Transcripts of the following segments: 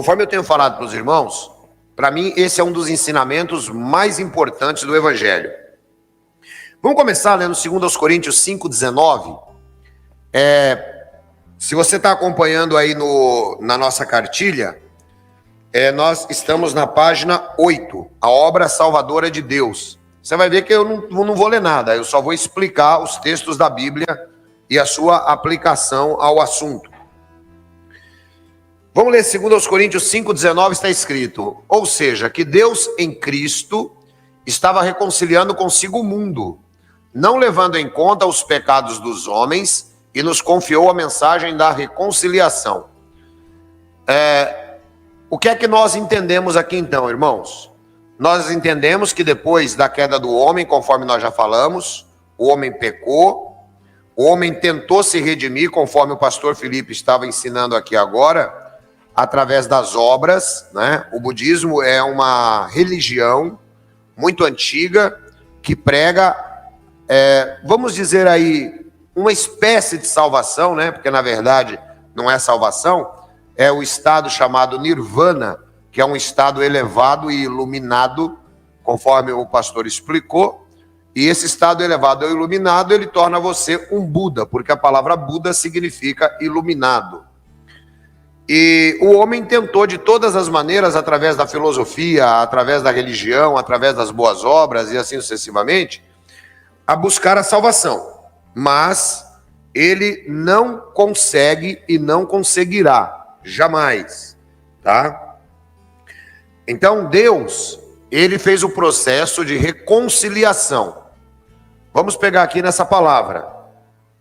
Conforme eu tenho falado para os irmãos, para mim esse é um dos ensinamentos mais importantes do Evangelho. Vamos começar lendo 2 Coríntios 5,19. Se você está acompanhando aí na nossa cartilha, nós estamos na página 8, a obra salvadora de Deus. Você vai ver que eu não vou ler nada, eu só vou explicar os textos da Bíblia e a sua aplicação ao assunto. Vamos ler 2 Coríntios 5,19, está escrito: ou seja, que Deus em Cristo estava reconciliando consigo o mundo, não levando em conta os pecados dos homens, e nos confiou a mensagem da reconciliação. O que é que nós entendemos aqui então, irmãos? Nós entendemos que depois da queda do homem, conforme nós já falamos, o homem pecou, o homem tentou se redimir, conforme o pastor Felipe estava ensinando aqui agora, através das obras, né? O budismo é uma religião muito antiga que prega, vamos dizer aí, uma espécie de salvação, né? Porque na verdade não é salvação, é o estado chamado nirvana, que é um estado elevado e iluminado, conforme o pastor explicou. E esse estado elevado e iluminado, ele torna você um Buda, porque a palavra Buda significa iluminado. E o homem tentou de todas as maneiras, através da filosofia, através da religião, através das boas obras e assim sucessivamente, a buscar a salvação. Mas ele não consegue e não conseguirá, jamais, tá? Então Deus, ele fez o processo de reconciliação. Vamos pegar aqui nessa palavra.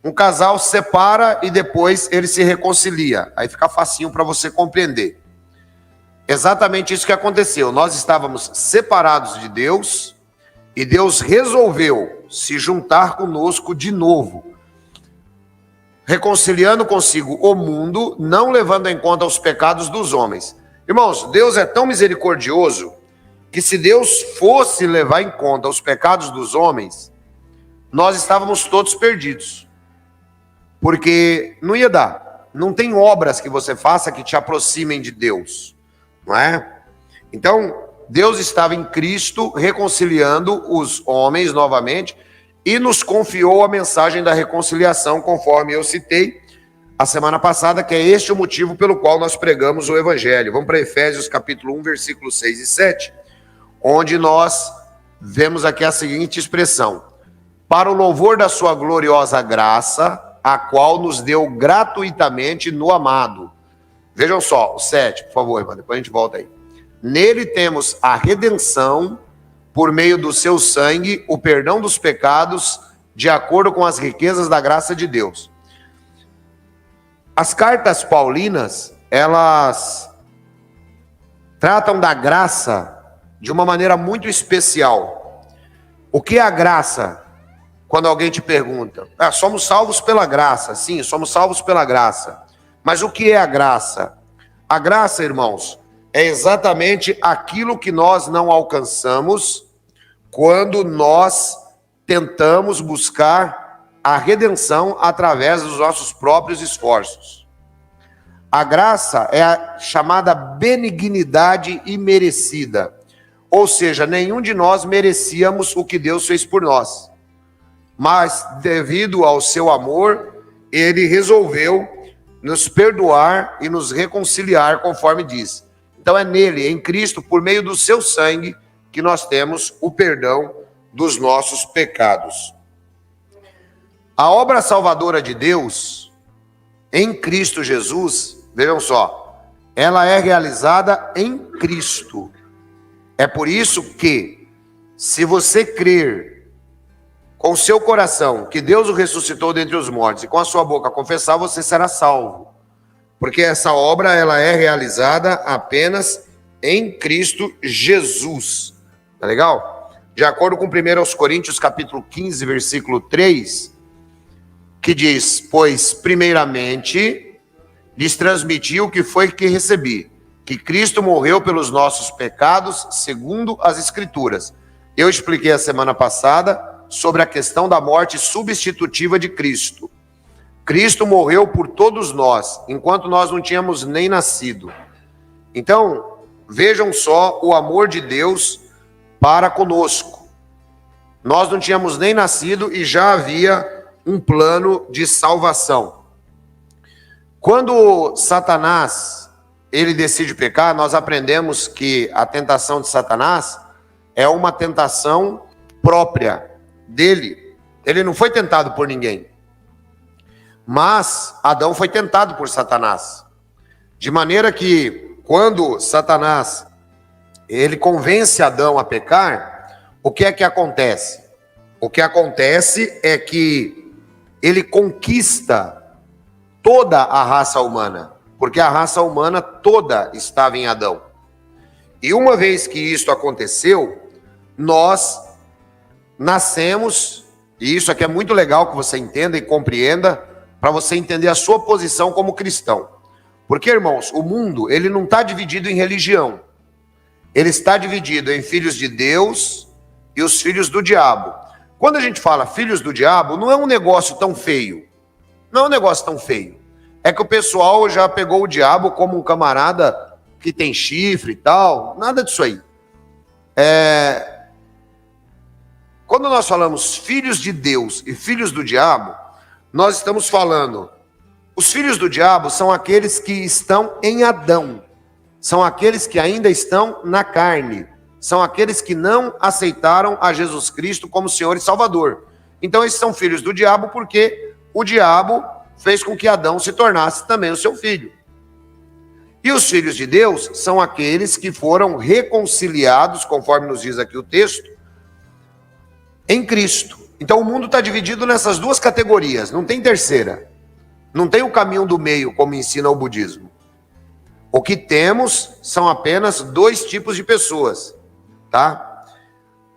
Um casal separa e depois ele se reconcilia. Aí fica facinho para você compreender. Exatamente isso que aconteceu. Nós estávamos separados de Deus e Deus resolveu se juntar conosco de novo, reconciliando consigo o mundo, não levando em conta os pecados dos homens. Irmãos, Deus é tão misericordioso que se Deus fosse levar em conta os pecados dos homens, nós estávamos todos perdidos. Porque não ia dar. Não tem obras que você faça que te aproximem de Deus, não é? Então, Deus estava em Cristo reconciliando os homens novamente e nos confiou a mensagem da reconciliação, conforme eu citei a semana passada, que é este o motivo pelo qual nós pregamos o Evangelho. Vamos para Efésios capítulo 1, versículos 6 e 7, onde nós vemos aqui a seguinte expressão: para o louvor da sua gloriosa graça, a qual nos deu gratuitamente no amado. Vejam só, o 7, por favor, irmão, depois a gente volta aí. Nele temos a redenção, por meio do seu sangue, o perdão dos pecados, de acordo com as riquezas da graça de Deus. As cartas paulinas, elas tratam da graça de uma maneira muito especial. O que é a graça? Quando alguém te pergunta, somos salvos pela graça. Sim, somos salvos pela graça. Mas o que é a graça? A graça, irmãos, é exatamente aquilo que nós não alcançamos quando nós tentamos buscar a redenção através dos nossos próprios esforços. A graça é a chamada benignidade imerecida. Ou seja, nenhum de nós merecíamos o que Deus fez por nós. Mas, devido ao seu amor, ele resolveu nos perdoar e nos reconciliar, conforme diz. Então é nele, em Cristo, por meio do seu sangue, que nós temos o perdão dos nossos pecados. A obra salvadora de Deus, em Cristo Jesus, vejam só, ela é realizada em Cristo. É por isso que, se você crer com o seu coração que Deus o ressuscitou dentre os mortos e com a sua boca confessar, você será salvo. Porque essa obra, ela é realizada apenas em Cristo Jesus. Tá legal? De acordo com 1 Coríntios capítulo 15, versículo 3, que diz: pois primeiramente lhes transmiti o que foi que recebi, que Cristo morreu pelos nossos pecados, segundo as Escrituras. Eu expliquei a semana passada sobre a questão da morte substitutiva de Cristo. Cristo morreu por todos nós, enquanto nós não tínhamos nem nascido. Então, vejam só o amor de Deus para conosco. Nós não tínhamos nem nascido e já havia um plano de salvação. Quando Satanás, ele decide pecar, nós aprendemos que a tentação de Satanás é uma tentação própria dele. Ele não foi tentado por ninguém. Mas Adão foi tentado por Satanás. De maneira que, quando Satanás ele convence Adão a pecar, o que é que acontece? O que acontece é que ele conquista toda a raça humana, porque a raça humana toda estava em Adão. E uma vez que isso aconteceu, nós nascemos, e isso aqui é muito legal que você entenda e compreenda, para você entender a sua posição como cristão. Porque, irmãos, o mundo, ele não está dividido em religião. Ele está dividido em filhos de Deus e os filhos do diabo. Quando a gente fala filhos do diabo, não é um negócio tão feio. Não é um negócio tão feio. É que o pessoal já pegou o diabo como um camarada que tem chifre e tal. Nada disso aí. Quando nós falamos filhos de Deus e filhos do diabo, nós estamos falando, os filhos do diabo são aqueles que estão em Adão, são aqueles que ainda estão na carne, são aqueles que não aceitaram a Jesus Cristo como Senhor e Salvador. Então esses são filhos do diabo porque o diabo fez com que Adão se tornasse também o seu filho. E os filhos de Deus são aqueles que foram reconciliados, conforme nos diz aqui o texto, em Cristo. Então o mundo está dividido nessas duas categorias, não tem terceira. Não tem o caminho do meio, como ensina o budismo. O que temos são apenas dois tipos de pessoas, tá?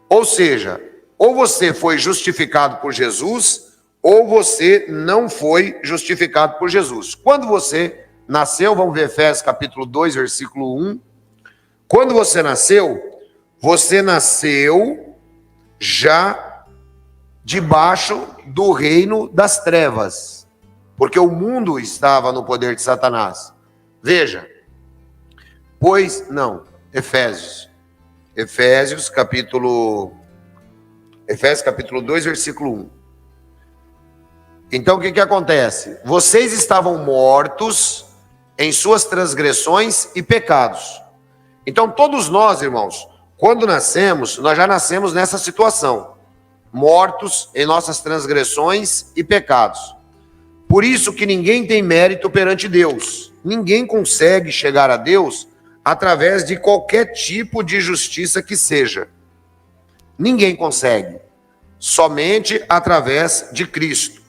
Ou seja, ou você foi justificado por Jesus, ou você não foi justificado por Jesus. Quando você nasceu, vamos ver Efésios capítulo 2, versículo 1. Quando você nasceu já debaixo do reino das trevas, porque o mundo estava no poder de Satanás. Veja, Efésios capítulo 2, versículo 1. Então o que acontece? Vocês estavam mortos em suas transgressões e pecados. Então todos nós, irmãos, quando nascemos, nós já nascemos nessa situação, mortos em nossas transgressões e pecados. Por isso que ninguém tem mérito perante Deus. Ninguém consegue chegar a Deus através de qualquer tipo de justiça que seja. Ninguém consegue. Somente através de Cristo.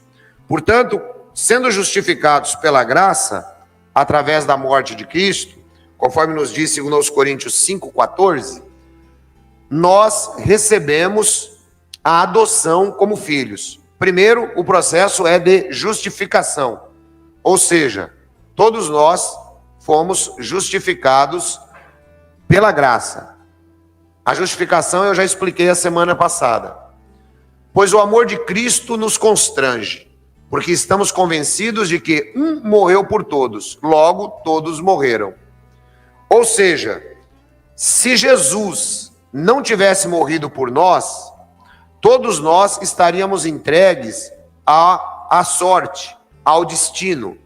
Portanto, sendo justificados pela graça, através da morte de Cristo, conforme nos diz 2 Coríntios 5,14, nós recebemos a adoção como filhos. Primeiro, o processo é de justificação, ou seja, todos nós fomos justificados pela graça. A justificação eu já expliquei a semana passada. Pois o amor de Cristo nos constrange, porque estamos convencidos de que um morreu por todos, logo todos morreram. Ou seja, se Jesus não tivesse morrido por nós, todos nós estaríamos entregues à sorte, ao destino.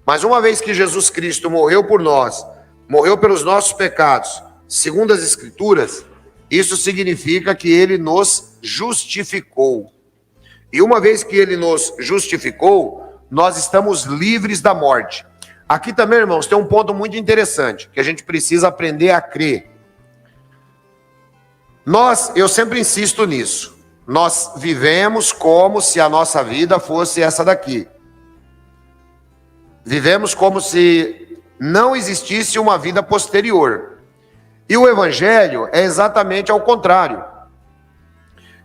Mas uma vez que Jesus Cristo morreu por nós, morreu pelos nossos pecados, segundo as Escrituras, isso significa que ele nos justificou. E uma vez que ele nos justificou, nós estamos livres da morte. Aqui também, irmãos, tem um ponto muito interessante, que a gente precisa aprender a crer. Eu sempre insisto nisso. Nós vivemos como se a nossa vida fosse essa daqui. Vivemos como se não existisse uma vida posterior. E o Evangelho é exatamente ao contrário.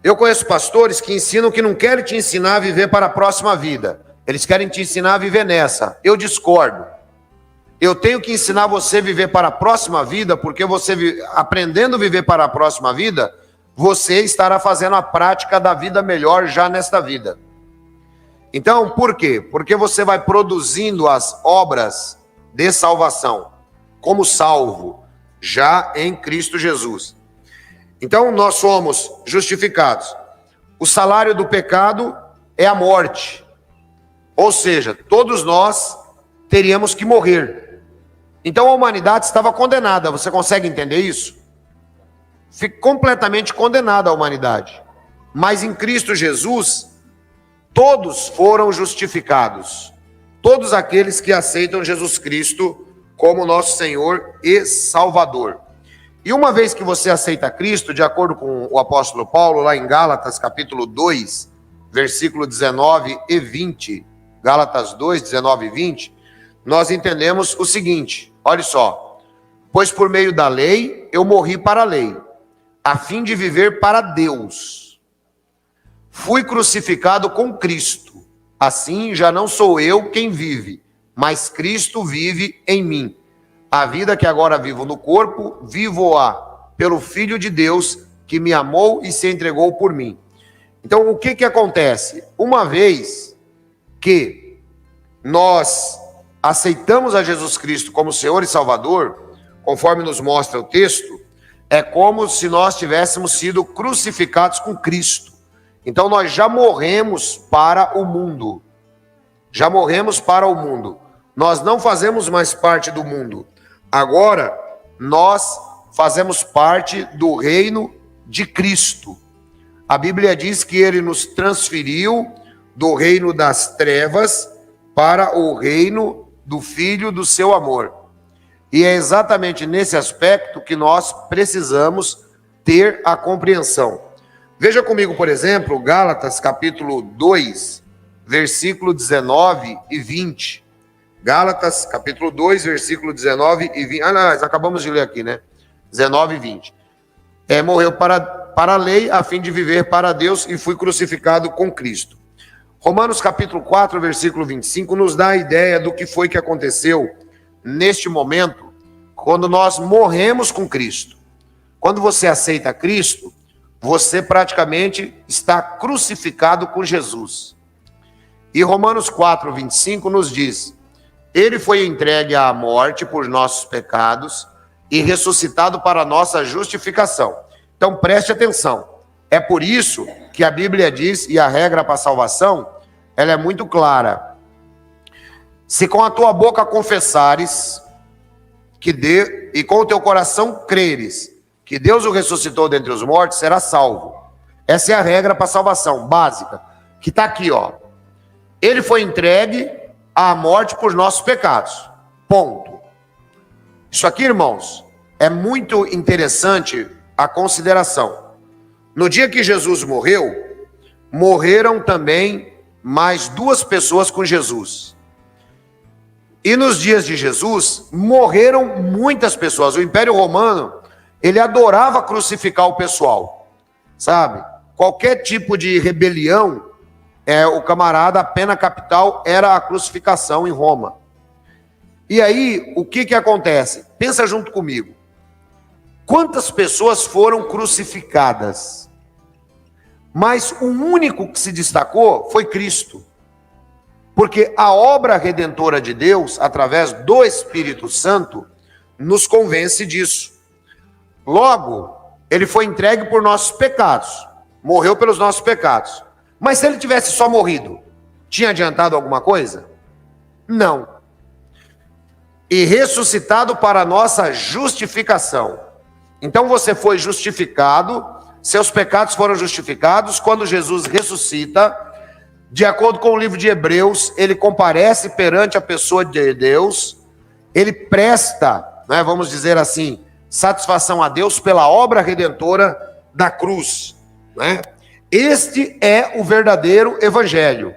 Eu conheço pastores que ensinam que não querem te ensinar a viver para a próxima vida. Eles querem te ensinar a viver nessa. Eu discordo. Eu tenho que ensinar você a viver para a próxima vida, porque você, aprendendo a viver para a próxima vida, você estará fazendo a prática da vida melhor já nesta vida. Então, por quê? Porque você vai produzindo as obras de salvação. como salvo, já em Cristo Jesus. Então nós somos justificados. O salário do pecado é a morte. Ou seja, todos nós teríamos que morrer. Então a humanidade estava condenada. Você consegue entender isso? Fica completamente condenada a humanidade. Mas em Cristo Jesus, todos foram justificados. Todos aqueles que aceitam Jesus Cristo como nosso Senhor e Salvador. E uma vez que você aceita Cristo, de acordo com o apóstolo Paulo, lá em Gálatas capítulo 2, versículo 19 e 20, Gálatas 2, 19 e 20, nós entendemos o seguinte, olha só: pois por meio da lei eu morri para a lei, a fim de viver para Deus. Fui crucificado com Cristo, assim já não sou eu quem vive, mas Cristo vive em mim. A vida que agora vivo no corpo, vivo-a pelo Filho de Deus, que me amou e se entregou por mim. Então, o que acontece? Uma vez que nós aceitamos a Jesus Cristo como Senhor e Salvador, conforme nos mostra o texto, é como se nós tivéssemos sido crucificados com Cristo. Então, nós já morremos para o mundo. Já morremos para o mundo. Nós não fazemos mais parte do mundo. Agora, nós fazemos parte do reino de Cristo. A Bíblia diz que ele nos transferiu do reino das trevas para o reino do Filho do seu amor. E é exatamente nesse aspecto que nós precisamos ter a compreensão. Veja comigo, por exemplo, Gálatas capítulo 2, versículo 19 e 20. Gálatas, capítulo 2, versículo 19 e 20. Nós acabamos de ler aqui, né? 19 e 20. Morreu para a lei, a fim de viver para Deus, e fui crucificado com Cristo. Romanos, capítulo 4, versículo 25, nos dá a ideia do que foi que aconteceu neste momento, quando nós morremos com Cristo. Quando você aceita Cristo, você praticamente está crucificado com Jesus. E Romanos 4, 25 nos diz: ele foi entregue à morte por nossos pecados e ressuscitado para a nossa justificação. Então preste atenção. É por isso que a Bíblia diz, e a regra para a salvação, ela é muito clara. Se com a tua boca confessares e com o teu coração creres que Deus o ressuscitou dentre os mortos, será salvo. Essa é a regra para a salvação, básica, que está aqui, ó. Ele foi entregue à morte por nossos pecados. Ponto. Isso aqui, irmãos, é muito interessante a consideração. No dia que Jesus morreu, morreram também mais 2 pessoas com Jesus. E nos dias de Jesus, morreram muitas pessoas. O Império Romano, ele adorava crucificar o pessoal, sabe? Qualquer tipo de rebelião, o camarada, a pena capital era a crucificação em Roma. E aí, o que acontece? Pensa junto comigo. Quantas pessoas foram crucificadas? Mas o único que se destacou foi Cristo. Porque a obra redentora de Deus, através do Espírito Santo, nos convence disso. Logo, ele foi entregue por nossos pecados. Morreu pelos nossos pecados. Mas se ele tivesse só morrido, tinha adiantado alguma coisa? Não. E ressuscitado para a nossa justificação. Então você foi justificado, seus pecados foram justificados quando Jesus ressuscita. De acordo com o livro de Hebreus, ele comparece perante a pessoa de Deus, ele presta, vamos dizer assim, satisfação a Deus pela obra redentora da cruz. Este é o verdadeiro evangelho.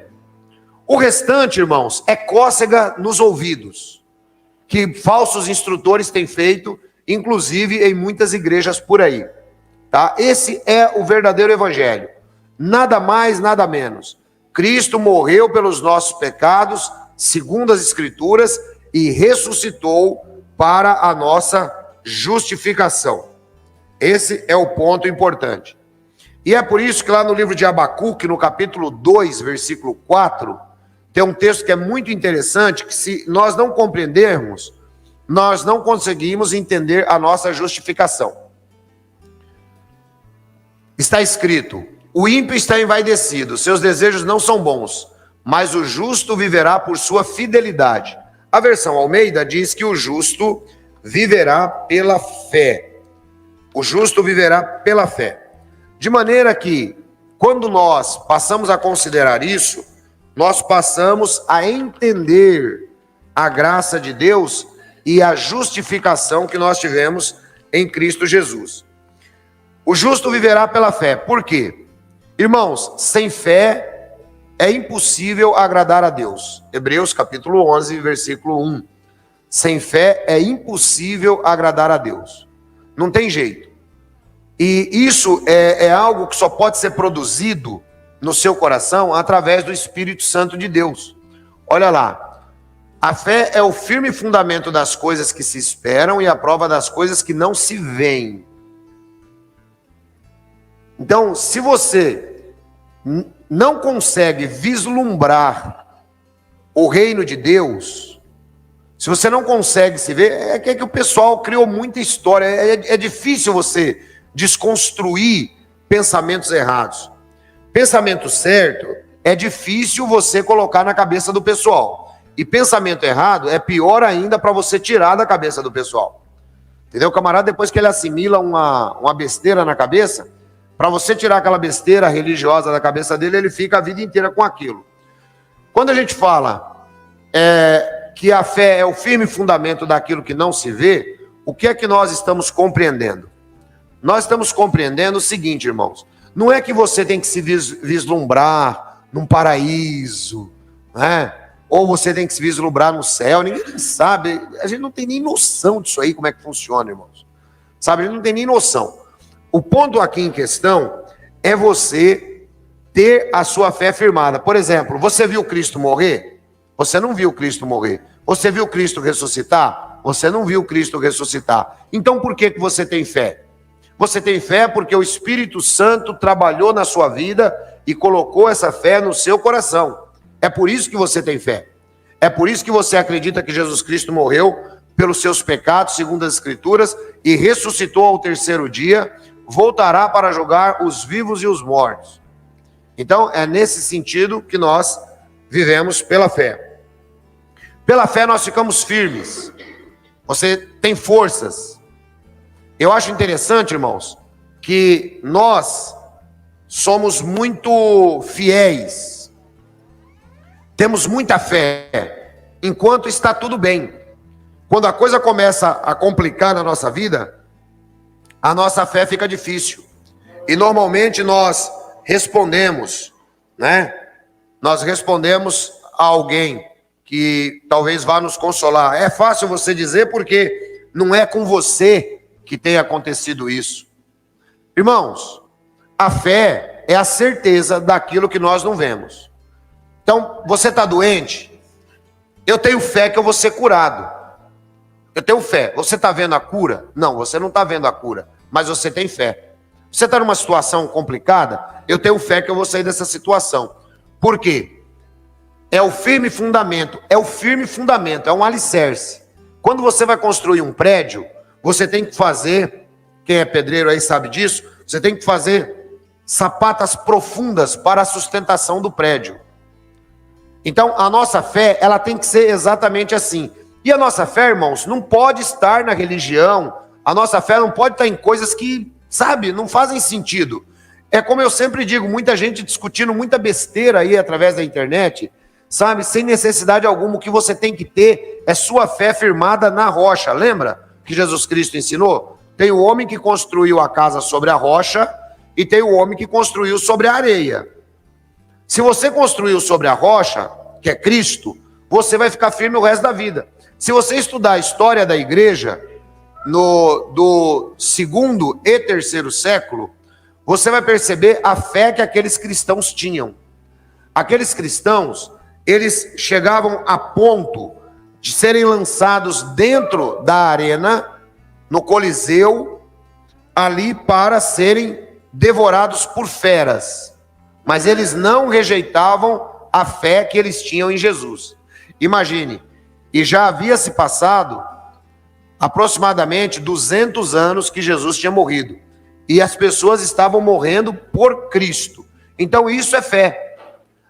O restante, irmãos, é cócega nos ouvidos, que falsos instrutores têm feito, inclusive em muitas igrejas por aí. Tá? Esse é o verdadeiro evangelho. Nada mais, nada menos. Cristo morreu pelos nossos pecados, segundo as Escrituras, e ressuscitou para a nossa justificação. Esse é o ponto importante. E é por isso que lá no livro de Abacuque, no capítulo 2, versículo 4, tem um texto que é muito interessante, que se nós não compreendermos, nós não conseguimos entender a nossa justificação. Está escrito: o ímpio está envaidecido, seus desejos não são bons, mas o justo viverá por sua fidelidade. A versão Almeida diz que o justo viverá pela fé. O justo viverá pela fé. De maneira que, quando nós passamos a considerar isso, nós passamos a entender a graça de Deus e a justificação que nós tivemos em Cristo Jesus. O justo viverá pela fé. Por quê? Irmãos, sem fé é impossível agradar a Deus. Hebreus capítulo 11, versículo 1. Sem fé é impossível agradar a Deus. Não tem jeito. E isso é algo que só pode ser produzido no seu coração através do Espírito Santo de Deus. Olha lá. A fé é o firme fundamento das coisas que se esperam e a prova das coisas que não se veem. Então, se você não consegue vislumbrar o reino de Deus, se você não consegue se ver, é que o pessoal criou muita história, é difícil você desconstruir pensamentos errados. Pensamento certo é difícil você colocar na cabeça do pessoal, e pensamento errado é pior ainda para você tirar da cabeça do pessoal. Entendeu? O camarada, depois que ele assimila uma besteira na cabeça, para você tirar aquela besteira religiosa da cabeça dele, ele fica a vida inteira com aquilo. Quando a gente fala que a fé é o firme fundamento daquilo que não se vê, o que é que nós estamos compreendendo? Nós estamos compreendendo o seguinte, irmãos. Não é que você tem que se vislumbrar num paraíso, né? Ou você tem que se vislumbrar no céu. Ninguém sabe. A gente não tem nem noção disso aí, como é que funciona, irmãos. Sabe, a gente não tem nem noção. O ponto aqui em questão é você ter a sua fé firmada. Por exemplo, você viu Cristo morrer? Você não viu Cristo morrer. Você viu Cristo ressuscitar? Você não viu Cristo ressuscitar. Então por que você tem fé? Você tem fé porque o Espírito Santo trabalhou na sua vida e colocou essa fé no seu coração. É por isso que você tem fé. É por isso que você acredita que Jesus Cristo morreu pelos seus pecados, segundo as Escrituras, e ressuscitou ao terceiro dia, voltará para julgar os vivos e os mortos. Então, é nesse sentido que nós vivemos pela fé. Pela fé nós ficamos firmes. Você tem forças. Eu acho interessante, irmãos, que nós somos muito fiéis. Temos muita fé, enquanto está tudo bem. Quando a coisa começa a complicar na nossa vida, a nossa fé fica difícil. E normalmente nós respondemos, né? Nós respondemos a alguém que talvez vá nos consolar. É fácil você dizer porque não é com você que tem acontecido isso. Irmãos, a fé é a certeza daquilo que nós não vemos. Então, você está doente? Eu tenho fé que eu vou ser curado. Eu tenho fé. Você está vendo a cura? Não, você não está vendo a cura, mas você tem fé. Você está numa situação complicada? Eu tenho fé que eu vou sair dessa situação. Por quê? É o firme fundamento, é um alicerce. Quando você vai construir um prédio, você tem que fazer, quem é pedreiro aí sabe disso, você tem que fazer sapatas profundas para a sustentação do prédio. Então, a nossa fé, ela tem que ser exatamente assim. E a nossa fé, irmãos, não pode estar na religião, a nossa fé não pode estar em coisas que, sabe, não fazem sentido. É como eu sempre digo, muita gente discutindo muita besteira aí através da internet, sabe, sem necessidade alguma. O que você tem que ter é sua fé firmada na rocha. Lembra que Jesus Cristo ensinou? Tem o homem que construiu a casa sobre a rocha e tem o homem que construiu sobre a areia. Se você construiu sobre a rocha, que é Cristo, você vai ficar firme o resto da vida. Se você estudar a história da igreja do 2º e 3º século, você vai perceber a fé que aqueles cristãos tinham. Aqueles cristãos, eles chegavam a ponto de serem lançados dentro da arena, no Coliseu, ali para serem devorados por feras. Mas eles não rejeitavam a fé que eles tinham em Jesus. Imagine, e já havia se passado aproximadamente 200 anos que Jesus tinha morrido. E as pessoas estavam morrendo por Cristo. Então isso é fé.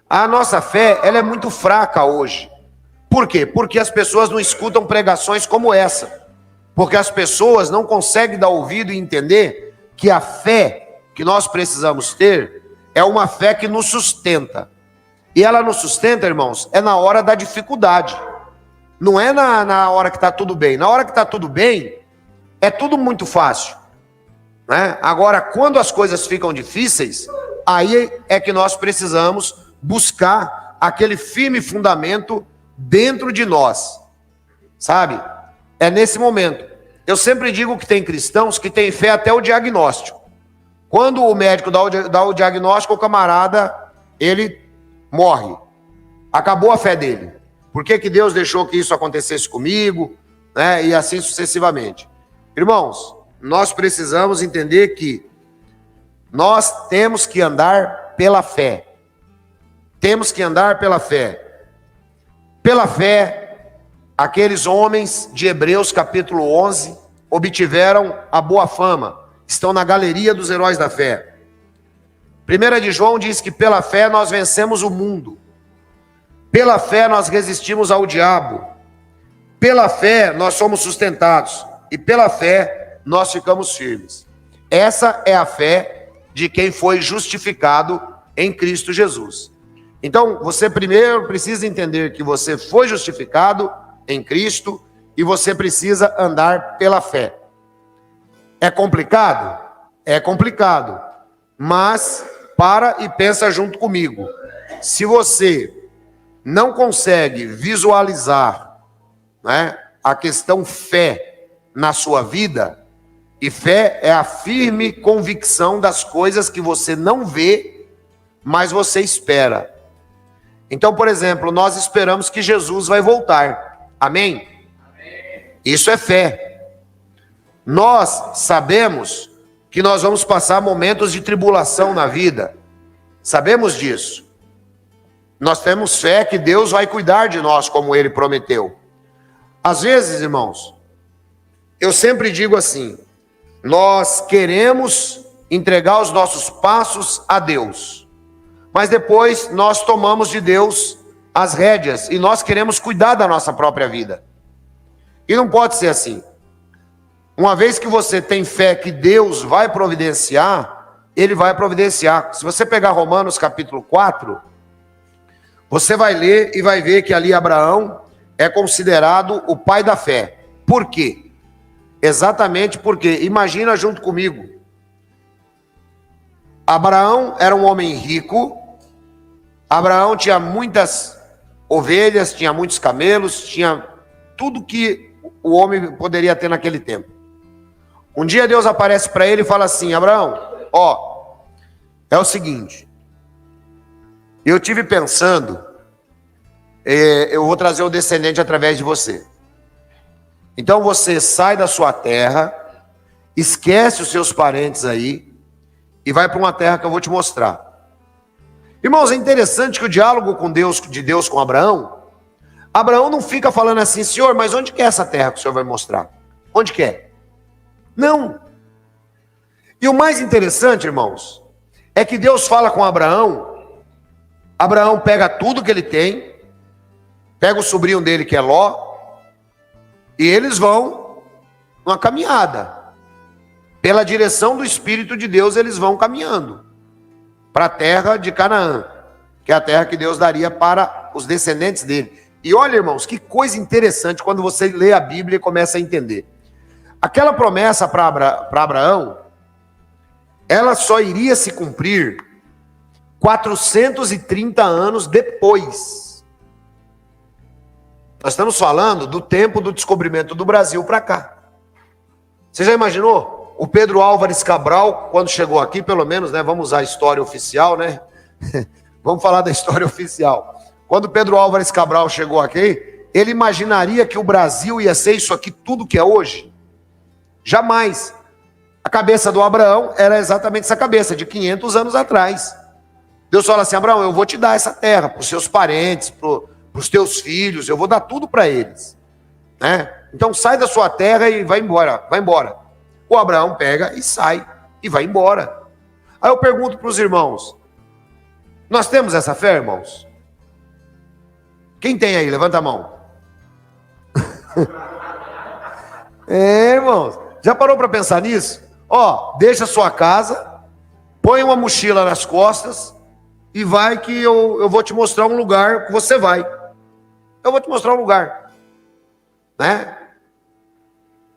A nossa fé, ela é muito fraca hoje. Por quê? Porque as pessoas não escutam pregações como essa. Porque as pessoas não conseguem dar ouvido e entender que a fé que nós precisamos ter é uma fé que nos sustenta. E ela nos sustenta, irmãos, é na hora da dificuldade. Não é na hora que está tudo bem. Na hora que está tudo bem, é tudo muito fácil, né? Agora, quando as coisas ficam difíceis, aí é que nós precisamos buscar aquele firme fundamento dentro de nós, sabe? É nesse momento. Eu sempre digo que tem cristãos que têm fé até o diagnóstico. Quando o médico dá o diagnóstico, o camarada, ele morre. Acabou a fé dele. Por que Deus deixou que isso acontecesse comigo? Né? E assim sucessivamente. Irmãos, nós precisamos entender que nós temos que andar pela fé. Temos que andar pela fé. Pela fé, aqueles homens de Hebreus capítulo 11 obtiveram a boa fama. Estão na galeria dos heróis da fé. 1 de João diz que pela fé nós vencemos o mundo. Pela fé nós resistimos ao diabo. Pela fé nós somos sustentados. E pela fé nós ficamos firmes. Essa é a fé de quem foi justificado em Cristo Jesus. Então, você primeiro precisa entender que você foi justificado em Cristo e você precisa andar pela fé. É complicado? É complicado. Mas para e pensa junto comigo. Se você não consegue visualizar, né, a questão fé na sua vida, e fé é a firme convicção das coisas que você não vê, mas você espera. Então, por exemplo, nós esperamos que Jesus vai voltar. Amém? Isso é fé. Nós sabemos que nós vamos passar momentos de tribulação na vida. Sabemos disso. Nós temos fé que Deus vai cuidar de nós como Ele prometeu. Às vezes, irmãos, eu sempre digo assim, nós queremos entregar os nossos passos a Deus, mas depois nós tomamos de Deus as rédeas e nós queremos cuidar da nossa própria vida. E não pode ser assim. Uma vez que você tem fé que Deus vai providenciar, Ele vai providenciar. Se você pegar Romanos capítulo 4, você vai ler e vai ver que ali Abraão é considerado o pai da fé. Por quê? Exatamente porque, imagina junto comigo, Abraão era um homem rico, Abraão tinha muitas ovelhas, tinha muitos camelos, tinha tudo que o homem poderia ter naquele tempo. Um dia Deus aparece para ele e fala assim, Abraão, ó, é o seguinte, eu tive pensando, eu vou trazer o descendente através de você. Então você sai da sua terra, esquece os seus parentes aí, e vai para uma terra que eu vou te mostrar. Irmãos, é interessante que o diálogo de Deus com Abraão, Abraão não fica falando assim, Senhor, mas onde que é essa terra que o Senhor vai mostrar? Onde que é? Não. E o mais interessante, irmãos, é que Deus fala com Abraão, Abraão pega tudo que ele tem, pega o sobrinho dele que é Ló, e eles vão numa caminhada. Pela direção do Espírito de Deus, eles vão caminhando para a terra de Canaã, que é a terra que Deus daria para os descendentes dele. E olha, irmãos, que coisa interessante quando você lê a Bíblia e começa a entender. Aquela promessa para Abraão, ela só iria se cumprir 430 anos depois. Nós estamos falando do tempo do descobrimento do Brasil para cá. Você já imaginou? O Pedro Álvares Cabral, quando chegou aqui, pelo menos, né? Vamos usar a história oficial, né? Vamos falar da história oficial. Quando Pedro Álvares Cabral chegou aqui, ele imaginaria que o Brasil ia ser isso aqui, tudo que é hoje? Jamais. A cabeça do Abraão era exatamente essa cabeça, de 500 anos atrás. Deus fala assim, Abraão, eu vou te dar essa terra para os seus parentes, para os teus filhos, eu vou dar tudo para eles. Né? Então sai da sua terra e vai embora, vai embora. O Abraão pega e sai e vai embora. Aí eu pergunto para os irmãos, nós temos essa fé, irmãos? Quem tem aí? Levanta a mão. Irmãos, já parou para pensar nisso? Ó, deixa a sua casa, põe uma mochila nas costas e vai que eu vou te mostrar um lugar que você vai. Eu vou te mostrar um lugar, né?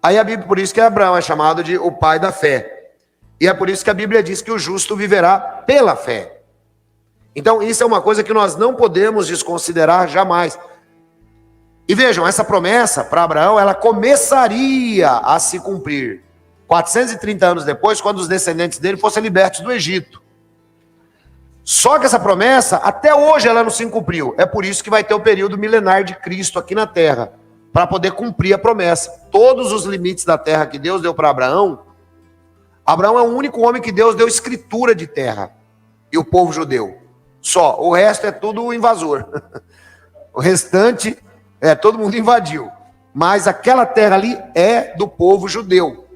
Aí a Bíblia, por isso que Abraão é chamado de o pai da fé. E é por isso que a Bíblia diz que o justo viverá pela fé. Então isso é uma coisa que nós não podemos desconsiderar jamais. E vejam, essa promessa para Abraão, ela começaria a se cumprir 430 anos depois, quando os descendentes dele fossem libertos do Egito. Só que essa promessa, até hoje, ela não se cumpriu. É por isso que vai ter o período milenar de Cristo aqui na terra, para poder cumprir a promessa. Todos os limites da terra que Deus deu para Abraão, Abraão é o único homem que Deus deu escritura de terra, e o povo judeu. Só, o resto é tudo invasor. O restante, todo mundo invadiu. Mas aquela terra ali é do povo judeu.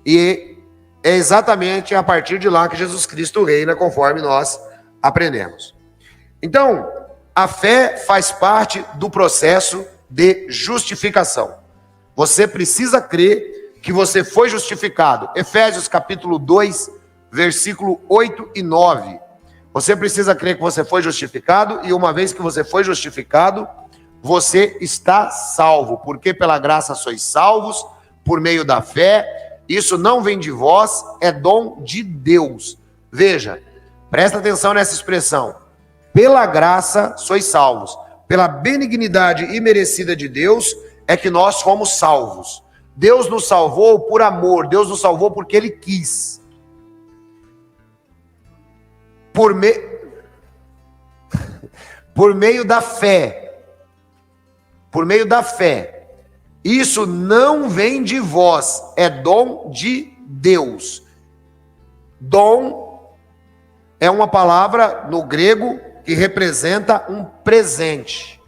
E é exatamente a partir de lá que Jesus Cristo reina, conforme nós aprendemos. Então, a fé faz parte do processo de justificação. Você precisa crer que você foi justificado. Efésios capítulo 2, versículo 8 e 9. Você precisa crer que você foi justificado, e uma vez que você foi justificado, você está salvo, porque pela graça sois salvos, por meio da fé. Isso não vem de vós, é dom de Deus. Veja, presta atenção nessa expressão. Pela graça sois salvos. Pela benignidade imerecida de Deus é que nós fomos salvos. Deus nos salvou por amor, Deus nos salvou porque Ele quis. Por meio da fé. Por meio da fé. Isso não vem de vós, é dom de Deus. Dom é uma palavra no grego que representa um presente.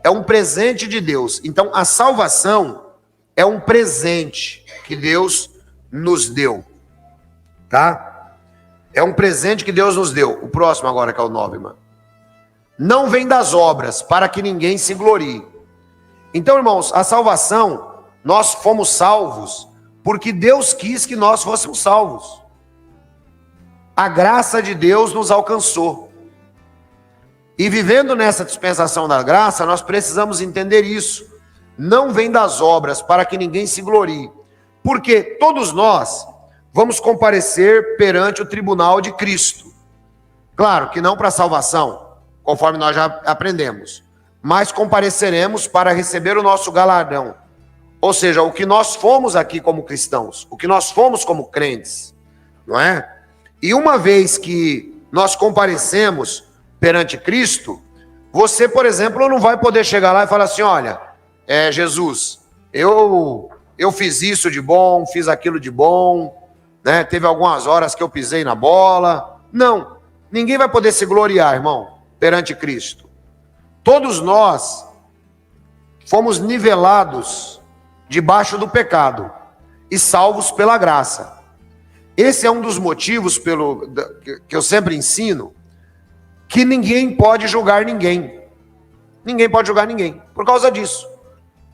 É um presente de Deus. Então a salvação é um presente que Deus nos deu. Tá? É um presente que Deus nos deu. O próximo agora que é o 9, mano. Não vem das obras, para que ninguém se glorie. Então, irmãos, a salvação, nós fomos salvos porque Deus quis que nós fôssemos salvos. A graça de Deus nos alcançou. E vivendo nessa dispensação da graça, nós precisamos entender isso. Não vem das obras, para que ninguém se glorie. Porque todos nós vamos comparecer perante o tribunal de Cristo. Claro que não para salvação, conforme nós já aprendemos. Mas compareceremos para receber o nosso galardão. Ou seja, o que nós fomos aqui como cristãos, o que nós fomos como crentes, não é? E uma vez que nós comparecemos perante Cristo, você, por exemplo, não vai poder chegar lá e falar assim, olha, Jesus, eu fiz isso de bom, fiz aquilo de bom, né? Teve algumas horas que eu pisei na bola. Não, ninguém vai poder se gloriar, irmão, perante Cristo. Todos nós fomos nivelados debaixo do pecado e salvos pela graça. Esse é um dos motivos que eu sempre ensino, que ninguém pode julgar ninguém. Ninguém pode julgar ninguém por causa disso.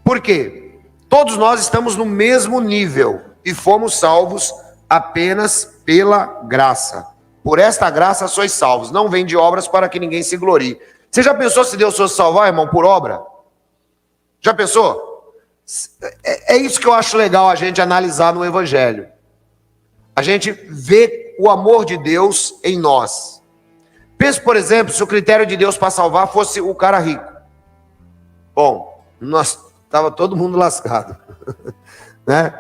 Por quê? Todos nós estamos no mesmo nível e fomos salvos apenas pela graça. Por esta graça sois salvos. Não vem de obras para que ninguém se glorie. Você já pensou se Deus fosse salvar, irmão, por obra? Já pensou? É isso que eu acho legal a gente analisar no Evangelho. A gente vê o amor de Deus em nós. Pense, por exemplo, se o critério de Deus para salvar fosse o cara rico. Bom, nós estava todo mundo lascado. Né?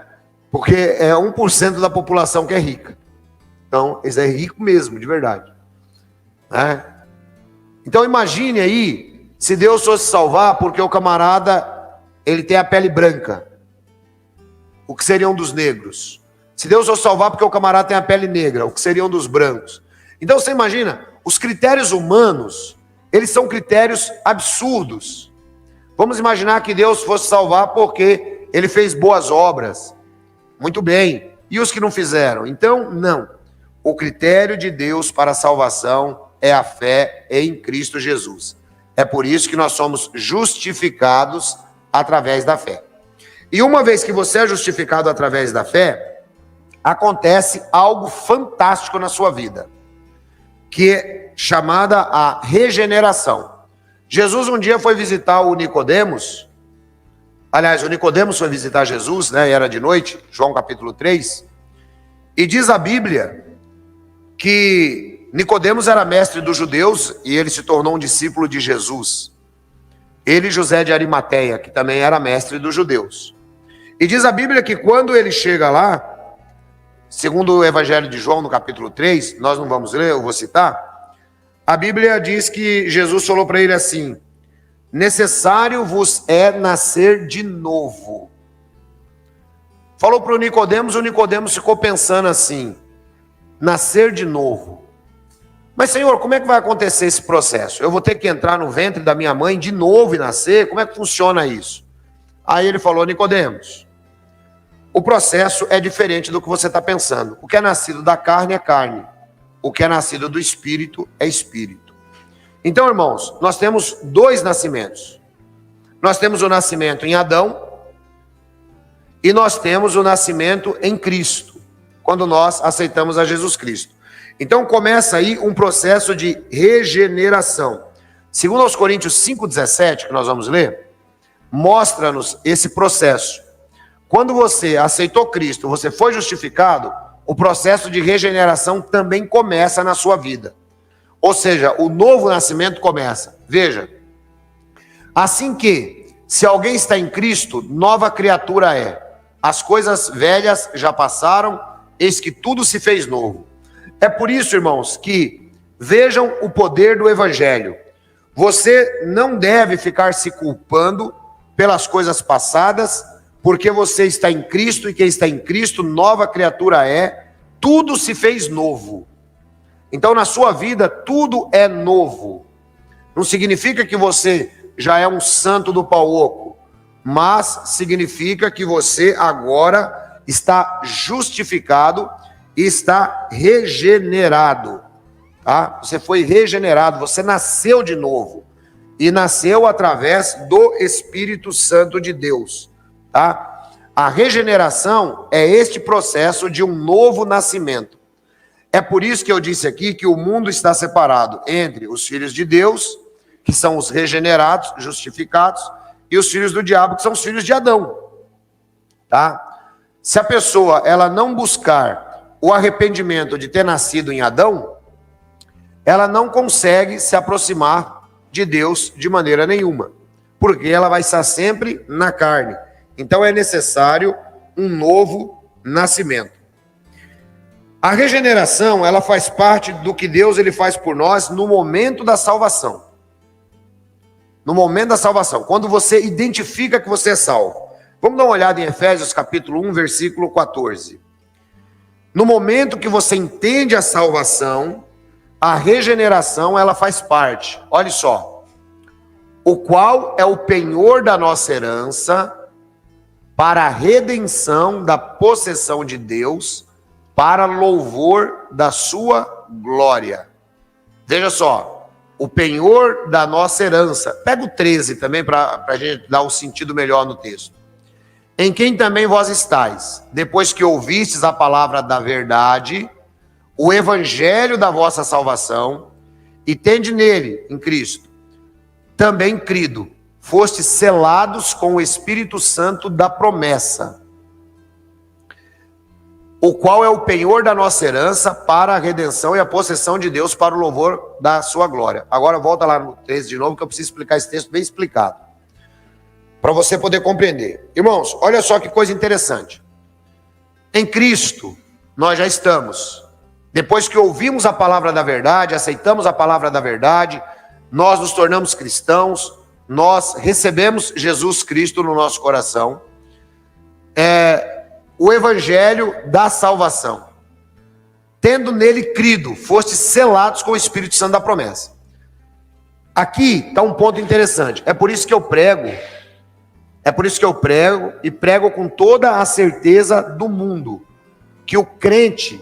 Porque é 1% da população que é rica. Então, esse é rico mesmo, de verdade. Né? Então imagine aí, se Deus fosse salvar porque o camarada, ele tem a pele branca. O que seriam dos negros? Se Deus fosse salvar porque o camarada tem a pele negra, o que seriam dos brancos? Então você imagina, os critérios humanos, eles são critérios absurdos. Vamos imaginar que Deus fosse salvar porque ele fez boas obras, muito bem. E os que não fizeram? Então, não. O critério de Deus para a salvação é a fé em Cristo Jesus. É por isso que nós somos justificados através da fé. E uma vez que você é justificado através da fé, acontece algo fantástico na sua vida, que é chamada a regeneração. Jesus um dia foi visitar o Nicodemos. Aliás, o Nicodemos foi visitar Jesus, né? Era de noite, João capítulo 3. E diz a Bíblia que Nicodemos era mestre dos judeus e ele se tornou um discípulo de Jesus. Ele e José de Arimateia, que também era mestre dos judeus. E diz a Bíblia que quando ele chega lá, segundo o Evangelho de João, no capítulo 3, nós não vamos ler, eu vou citar, a Bíblia diz que Jesus falou para ele assim: necessário vos é nascer de novo. Falou para o Nicodemos ficou pensando assim: nascer de novo. Mas Senhor, como é que vai acontecer esse processo? Eu vou ter que entrar no ventre da minha mãe de novo e nascer? Como é que funciona isso? Aí ele falou: Nicodemos, o processo é diferente do que você está pensando. O que é nascido da carne é carne. O que é nascido do espírito é espírito. Então, irmãos, nós temos dois nascimentos. Nós temos o nascimento em Adão e nós temos o nascimento em Cristo, quando nós aceitamos a Jesus Cristo. Então começa aí um processo de regeneração. Segundo aos Coríntios 5,17, que nós vamos ler, mostra-nos esse processo. Quando você aceitou Cristo, você foi justificado, o processo de regeneração também começa na sua vida. Ou seja, o novo nascimento começa. Veja, assim que, se alguém está em Cristo, nova criatura é. As coisas velhas já passaram, eis que tudo se fez novo. É por isso, irmãos, que vejam o poder do Evangelho. Você não deve ficar se culpando pelas coisas passadas, porque você está em Cristo, e quem está em Cristo, nova criatura é, tudo se fez novo. Então, na sua vida, tudo é novo. Não significa que você já é um santo do pau oco, mas significa que você agora está justificado e está regenerado. Tá? Você foi regenerado, você nasceu de novo. E nasceu através do Espírito Santo de Deus. Tá? A regeneração é este processo de um novo nascimento. É por isso que eu disse aqui que o mundo está separado entre os filhos de Deus, que são os regenerados, justificados, e os filhos do diabo, que são os filhos de Adão. Tá? Se a pessoa ela não buscar o arrependimento de ter nascido em Adão, ela não consegue se aproximar de Deus de maneira nenhuma, porque ela vai estar sempre na carne. Então é necessário um novo nascimento. A regeneração, ela faz parte do que Deus ele faz por nós no momento da salvação. No momento da salvação, quando você identifica que você é salvo. Vamos dar uma olhada em Efésios capítulo 1, versículo 14. No momento que você entende a salvação, a regeneração, ela faz parte. Olha só. O qual é o penhor da nossa herança para a redenção da possessão de Deus, para louvor da sua glória. Veja só, o penhor da nossa herança. Pega o 13 também para a gente dar um sentido melhor no texto. Em quem também vós estáis, depois que ouvistes a palavra da verdade, o evangelho da vossa salvação, e tende nele, em Cristo, também crido, fostes selados com o Espírito Santo da promessa, o qual é o penhor da nossa herança para a redenção e a possessão de Deus para o louvor da sua glória. Agora volta lá no 13 de novo, que eu preciso explicar esse texto bem explicado, para você poder compreender. Irmãos, olha só que coisa interessante. Em Cristo, nós já estamos. Depois que ouvimos a palavra da verdade, aceitamos a palavra da verdade, nós nos tornamos cristãos, nós recebemos Jesus Cristo no nosso coração. O evangelho da salvação. Tendo nele crido, fostes selados com o Espírito Santo da promessa. Aqui está um ponto interessante. É por isso que eu prego É por isso que eu prego, e prego com toda a certeza do mundo, que o crente,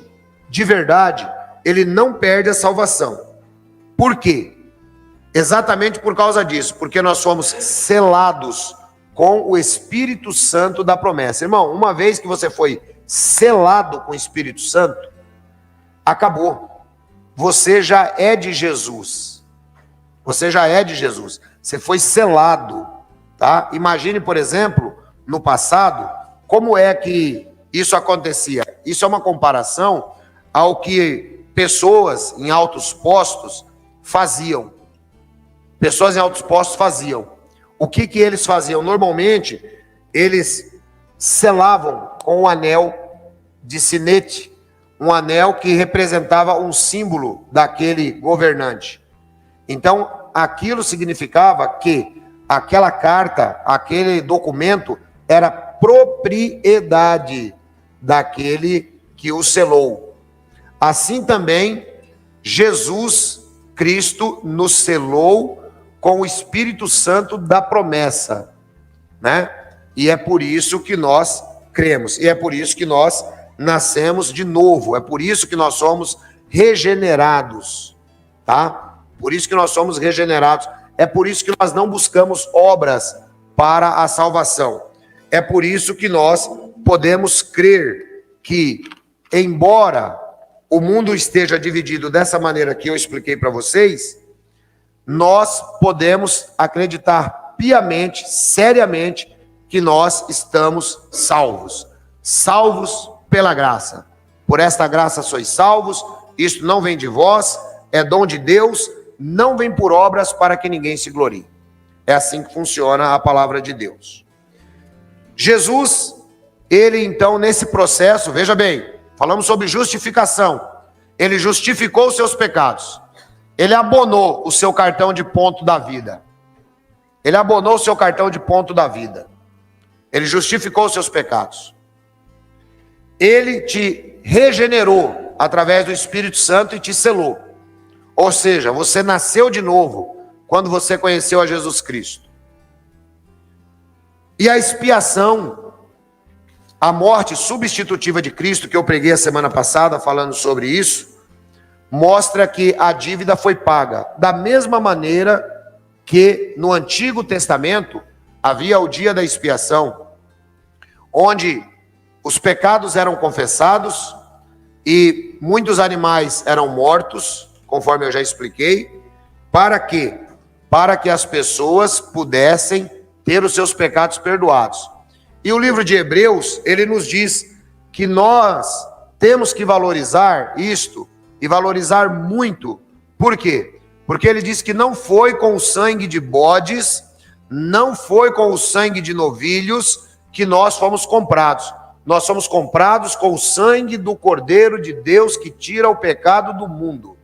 de verdade, ele não perde a salvação. Por quê? Exatamente por causa disso, porque nós somos selados com o Espírito Santo da promessa. Irmão, uma vez que você foi selado com o Espírito Santo, acabou. Você já é de Jesus. Você já é de Jesus. Você foi selado, tá? Imagine, por exemplo, no passado, como é que isso acontecia. Isso é uma comparação ao que pessoas em altos postos faziam. Pessoas em altos postos faziam. O que eles faziam? Normalmente, eles selavam com um anel de sinete, um anel que representava um símbolo daquele governante. Então, aquilo significava que aquela carta, aquele documento, era propriedade daquele que o selou. Assim também, Jesus Cristo nos selou com o Espírito Santo da promessa, né? E é por isso que nós cremos, e é por isso que nós nascemos de novo, é por isso que nós somos regenerados, tá? Por isso que nós somos regenerados, é por isso que nós não buscamos obras para a salvação, é por isso que nós podemos crer que, embora o mundo esteja dividido dessa maneira que eu expliquei para vocês, nós podemos acreditar piamente, seriamente, que nós estamos salvos. Salvos pela graça. Por esta graça sois salvos, isto não vem de vós, é dom de Deus, não vem por obras para que ninguém se glorie. É assim que funciona a palavra de Deus. Jesus, ele então nesse processo, veja bem, falamos sobre justificação. Ele justificou os seus pecados. Ele abonou o seu cartão de ponto da vida. Ele abonou o seu cartão de ponto da vida. Ele justificou os seus pecados. Ele te regenerou através do Espírito Santo e te selou. Ou seja, você nasceu de novo quando você conheceu a Jesus Cristo. E a expiação, a morte substitutiva de Cristo, que eu preguei a semana passada falando sobre isso, mostra que a dívida foi paga. Da mesma maneira que no Antigo Testamento havia o dia da expiação, onde os pecados eram confessados e muitos animais eram mortos, conforme eu já expliquei. Para quê? Para que as pessoas pudessem ter os seus pecados perdoados. E o livro de Hebreus, ele nos diz que nós temos que valorizar isto, e valorizar muito. Por quê? Porque ele diz que não foi com o sangue de bodes, não foi com o sangue de novilhos que nós fomos comprados. Nós somos comprados com o sangue do Cordeiro de Deus que tira o pecado do mundo.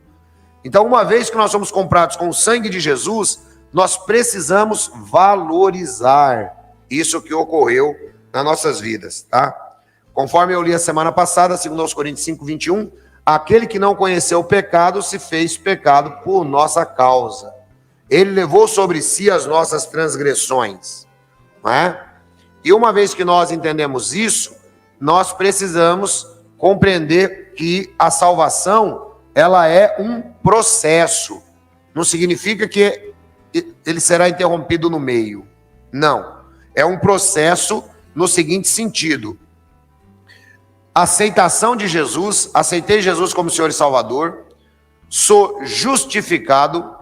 Então, uma vez que nós somos comprados com o sangue de Jesus, nós precisamos valorizar isso que ocorreu nas nossas vidas, tá? Conforme eu li a semana passada, 2 Coríntios 5:21, aquele que não conheceu o pecado se fez pecado por nossa causa. Ele levou sobre si as nossas transgressões, não é? E uma vez que nós entendemos isso, nós precisamos compreender que a salvação, ela é um processo. Não significa que ele será interrompido no meio. Não. É um processo no seguinte sentido: aceitação de Jesus, aceitei Jesus como Senhor e Salvador, sou justificado,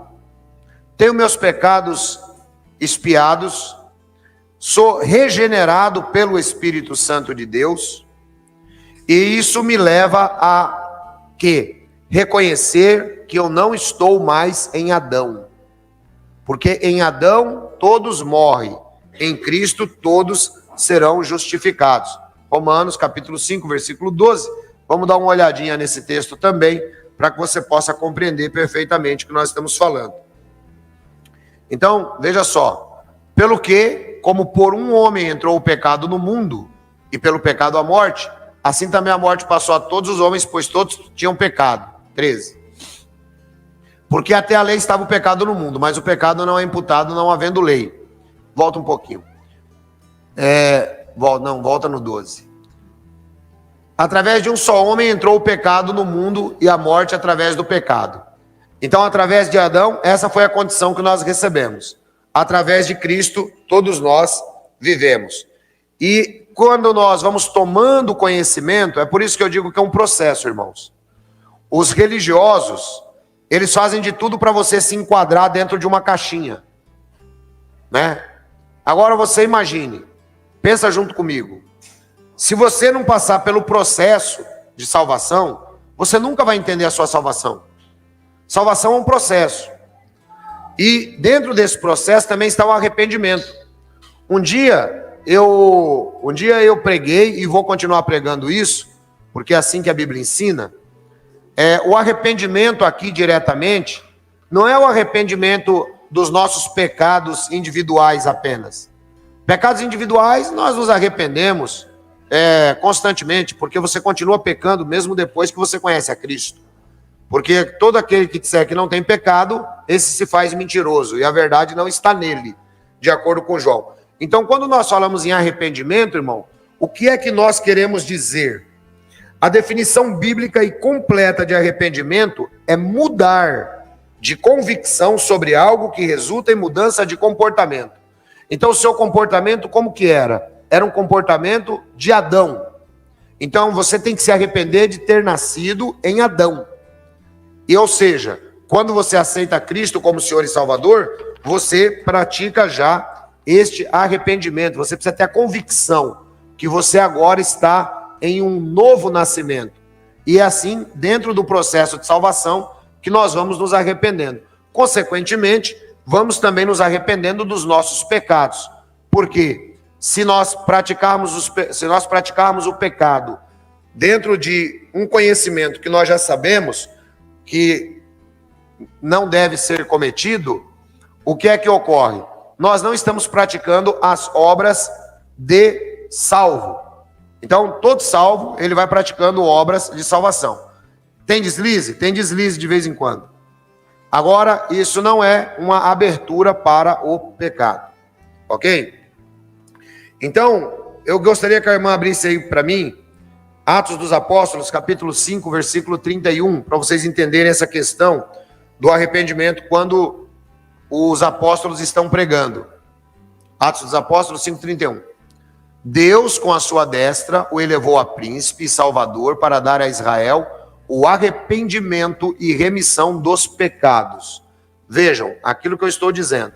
tenho meus pecados expiados, sou regenerado pelo Espírito Santo de Deus, e isso me leva a quê? Reconhecer que eu não estou mais em Adão, porque em Adão todos morrem, em Cristo todos serão justificados. Romanos capítulo 5, versículo 12. Vamos dar uma olhadinha nesse texto também, para que você possa compreender perfeitamente o que nós estamos falando. Então, veja só. Pelo que, como por um homem entrou o pecado no mundo, e pelo pecado a morte, assim também a morte passou a todos os homens, pois todos tinham pecado. 13. Porque até a lei estava o pecado no mundo, mas o pecado não é imputado não havendo lei. Volta um pouquinho. Volta no 12. Através de um só homem entrou o pecado no mundo e a morte através do pecado. Então, através de Adão, essa foi a condição que nós recebemos. Através de Cristo, todos nós vivemos. E quando nós vamos tomando conhecimento, é por isso que eu digo que é um processo, irmãos. Os religiosos, eles fazem de tudo para você se enquadrar dentro de uma caixinha, né? Agora você imagine, pensa junto comigo. Se você não passar pelo processo de salvação, você nunca vai entender a sua salvação. Salvação é um processo. E dentro desse processo também está o arrependimento. Um dia eu preguei e vou continuar pregando isso, porque é assim que a Bíblia ensina. O arrependimento aqui diretamente não é o arrependimento dos nossos pecados individuais apenas. Pecados individuais nós nos arrependemos constantemente, porque você continua pecando mesmo depois que você conhece a Cristo. Porque todo aquele que disser que não tem pecado, esse se faz mentiroso, e a verdade não está nele, de acordo com João. Então, quando nós falamos em arrependimento, irmão, o que é que nós queremos dizer? A definição bíblica e completa de arrependimento é mudar de convicção sobre algo que resulta em mudança de comportamento. Então, o seu comportamento como que era? Era um comportamento de Adão. Então, você tem que se arrepender de ter nascido em Adão. E, ou seja, quando você aceita Cristo como Senhor e Salvador, você pratica já este arrependimento. Você precisa ter a convicção que você agora está em um novo nascimento. E é assim, dentro do processo de salvação, que nós vamos nos arrependendo. Consequentemente, vamos também nos arrependendo dos nossos pecados. Porque se nós praticarmos o pecado dentro de um conhecimento que nós já sabemos que não deve ser cometido, o que é que ocorre? Nós não estamos praticando as obras de salvo. Então, todo salvo, ele vai praticando obras de salvação. Tem deslize? Tem deslize de vez em quando. Agora, isso não é uma abertura para o pecado. Ok? Então, eu gostaria que a irmã abrisse aí para mim, Atos dos Apóstolos, capítulo 5, versículo 31, para vocês entenderem essa questão do arrependimento quando os apóstolos estão pregando. Atos dos Apóstolos 5, 31. Deus, com a sua destra, o elevou a príncipe e salvador para dar a Israel o arrependimento e remissão dos pecados. Vejam, aquilo que eu estou dizendo.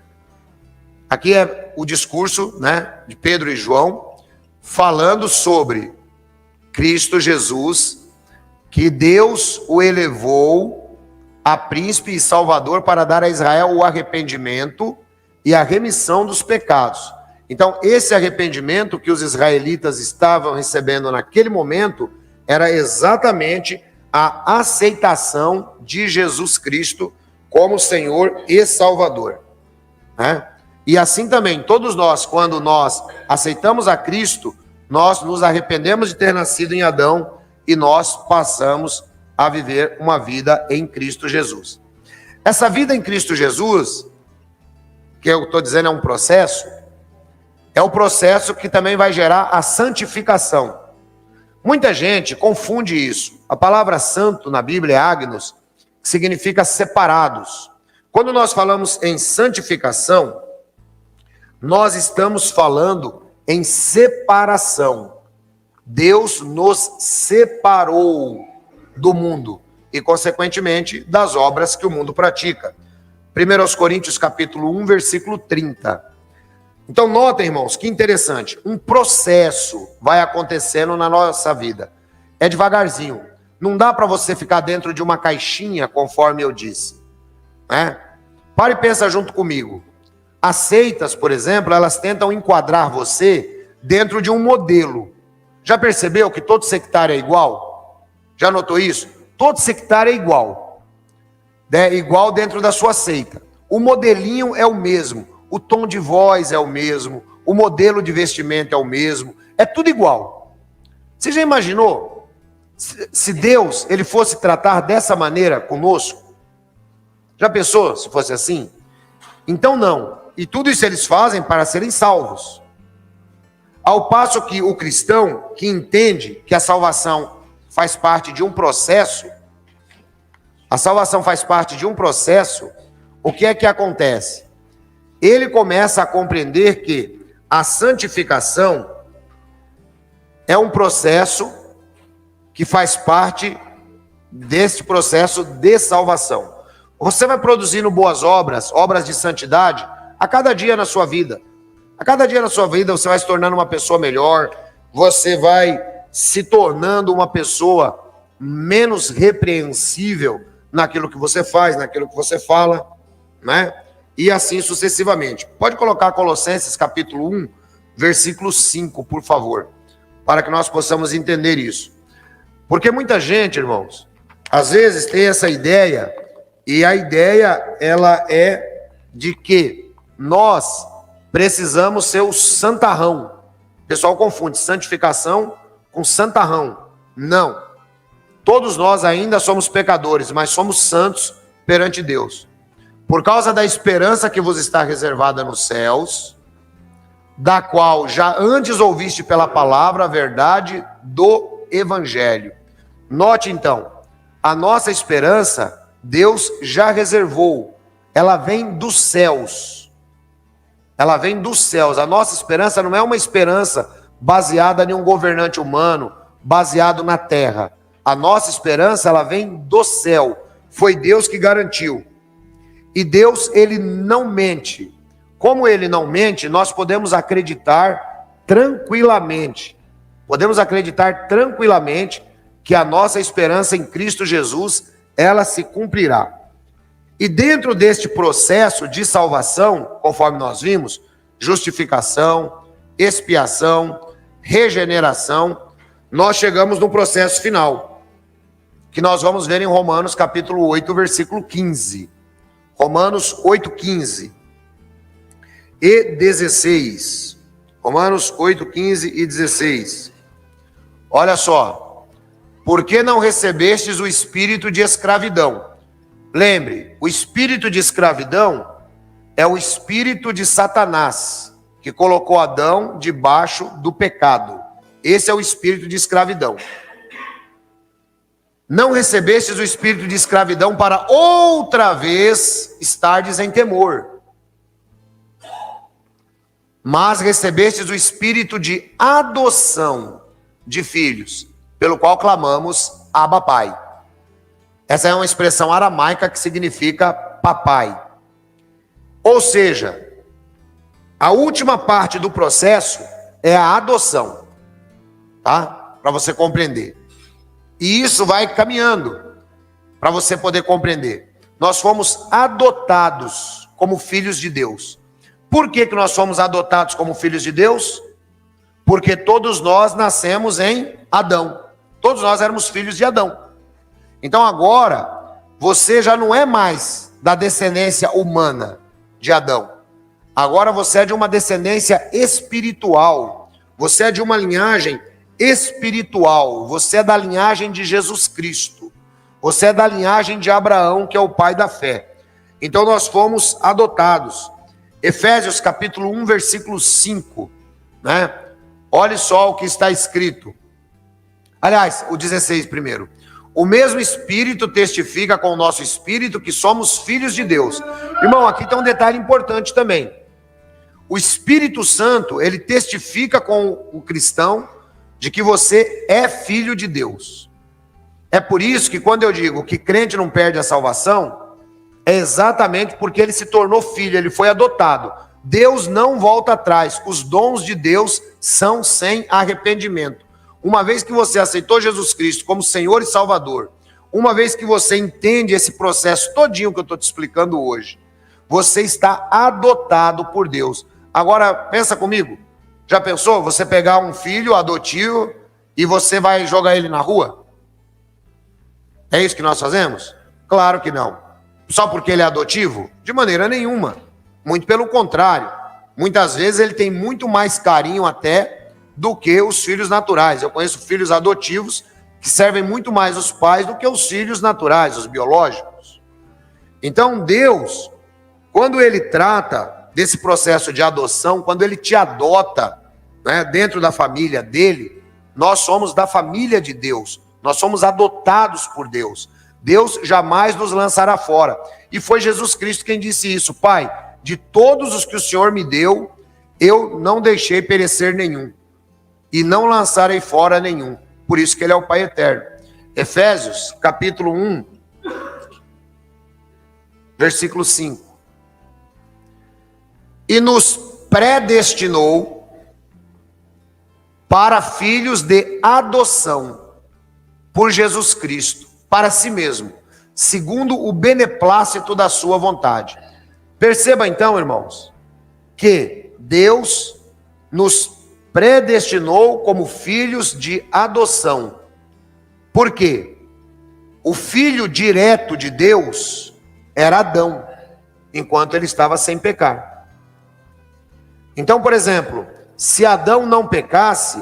Aqui é o discurso, né, de Pedro e João, falando sobre Cristo Jesus, que Deus o elevou a príncipe e salvador para dar a Israel o arrependimento e a remissão dos pecados. Então, esse arrependimento que os israelitas estavam recebendo naquele momento era exatamente a aceitação de Jesus Cristo como Senhor e Salvador, né? E assim também, todos nós, quando nós aceitamos a Cristo, nós nos arrependemos de ter nascido em Adão e nós passamos a viver uma vida em Cristo Jesus. Essa vida em Cristo Jesus, que eu estou dizendo é um processo, é o processo que também vai gerar a santificação. Muita gente confunde isso. A palavra santo na Bíblia é agnos, que significa separados. Quando nós falamos em santificação, nós estamos falando em separação. Deus nos separou do mundo e, consequentemente, das obras que o mundo pratica. 1 Coríntios capítulo 1, versículo 30. Então, notem, irmãos, que interessante. Um processo vai acontecendo na nossa vida. É devagarzinho. Não dá para você ficar dentro de uma caixinha, conforme eu disse, né? Pare e pensa junto comigo. As seitas, por exemplo, elas tentam enquadrar você dentro de um modelo. Já percebeu que todo sectário é igual? Já notou isso? Todo sectário é igual. É igual dentro da sua seita. O modelinho é o mesmo. O tom de voz é o mesmo. O modelo de vestimento é o mesmo. É tudo igual. Você já imaginou? Se Deus ele fosse tratar dessa maneira conosco? Já pensou se fosse assim? Então não. E tudo isso eles fazem para serem salvos. Ao passo que o cristão, que entende que a salvação faz parte de um processo, o que é que acontece? Ele começa a compreender que a santificação é um processo que faz parte desse processo de salvação. Você vai produzindo boas obras, obras de santidade, a cada dia na sua vida. A cada dia na sua vida você vai se tornando uma pessoa melhor, você vai se tornando uma pessoa menos repreensível naquilo que você faz, naquilo que você fala, né? E assim sucessivamente. Pode colocar Colossenses capítulo 1, versículo 5, por favor, para que nós possamos entender isso. Porque muita gente, irmãos, às vezes tem essa ideia, e a ideia ela é de que nós precisamos ser o santarrão. O pessoal confunde santificação com santarrão. Não. Todos nós ainda somos pecadores, mas somos santos perante Deus. Por causa da esperança que vos está reservada nos céus, da qual já antes ouviste pela palavra a verdade do Evangelho. Note então, a nossa esperança, Deus já reservou. Ela vem dos céus. Ela vem dos céus. A nossa esperança não é uma esperança baseada em um governante humano, baseado na terra. A nossa esperança, ela vem do céu. Foi Deus que garantiu. E Deus, ele não mente. Como ele não mente, nós podemos acreditar tranquilamente. Podemos acreditar tranquilamente que a nossa esperança em Cristo Jesus, ela se cumprirá. E dentro deste processo de salvação, conforme nós vimos, justificação, expiação, regeneração, nós chegamos no processo final, que nós vamos ver em Romanos capítulo 8, versículo 15. Romanos 8, 15 e 16. Romanos 8, 15 e 16. Olha só. Por que não recebestes o espírito de escravidão? Lembre, o espírito de escravidão é o espírito de Satanás, que colocou Adão debaixo do pecado. Esse é o espírito de escravidão. Não recebestes o espírito de escravidão para outra vez estardes em temor, mas recebestes o espírito de adoção de filhos, pelo qual clamamos Abba Pai. Essa é uma expressão aramaica que significa papai. Ou seja, a última parte do processo é a adoção, tá? Para você compreender. E isso vai caminhando para você poder compreender. Nós fomos adotados como filhos de Deus. Por que nós fomos adotados como filhos de Deus? Porque todos nós nascemos em Adão. Todos nós éramos filhos de Adão. Então agora, você já não é mais da descendência humana de Adão. Agora você é de uma descendência espiritual. Você é de uma linhagem espiritual. Você é da linhagem de Jesus Cristo. Você é da linhagem de Abraão, que é o pai da fé. Então nós fomos adotados. Efésios capítulo 1, versículo 5, né? Olhe só o que está escrito. Aliás, o 16 primeiro. O mesmo Espírito testifica com o nosso Espírito que somos filhos de Deus. Irmão, aqui tem um detalhe importante também. O Espírito Santo, ele testifica com o cristão de que você é filho de Deus. É por isso que quando eu digo que crente não perde a salvação, é exatamente porque ele se tornou filho, ele foi adotado. Deus não volta atrás. Os dons de Deus são sem arrependimento. Uma vez que você aceitou Jesus Cristo como Senhor e Salvador, uma vez que você entende esse processo todinho que eu estou te explicando hoje, você está adotado por Deus. Agora, pensa comigo. Já pensou você pegar um filho adotivo e você vai jogar ele na rua? É isso que nós fazemos? Claro que não. Só porque ele é adotivo? De maneira nenhuma. Muito pelo contrário. Muitas vezes ele tem muito mais carinho até do que os filhos naturais. Eu conheço filhos adotivos que servem muito mais os pais do que os filhos naturais, os biológicos. Então Deus, quando ele trata desse processo de adoção, quando ele te adota, né, dentro da família dele, nós somos da família de Deus. Nós somos adotados por Deus. Deus jamais nos lançará fora. E foi Jesus Cristo quem disse isso: Pai, de todos os que o Senhor me deu, eu não deixei perecer nenhum, e não lançarei fora nenhum. Por isso que ele é o Pai eterno. Efésios, capítulo 1, versículo 5. E nos predestinou para filhos de adoção por Jesus Cristo, para si mesmo, segundo o beneplácito da sua vontade. Perceba então, irmãos, que Deus nos predestinou como filhos de adoção. Por quê? O filho direto de Deus era Adão, enquanto ele estava sem pecar. Então, por exemplo, se Adão não pecasse,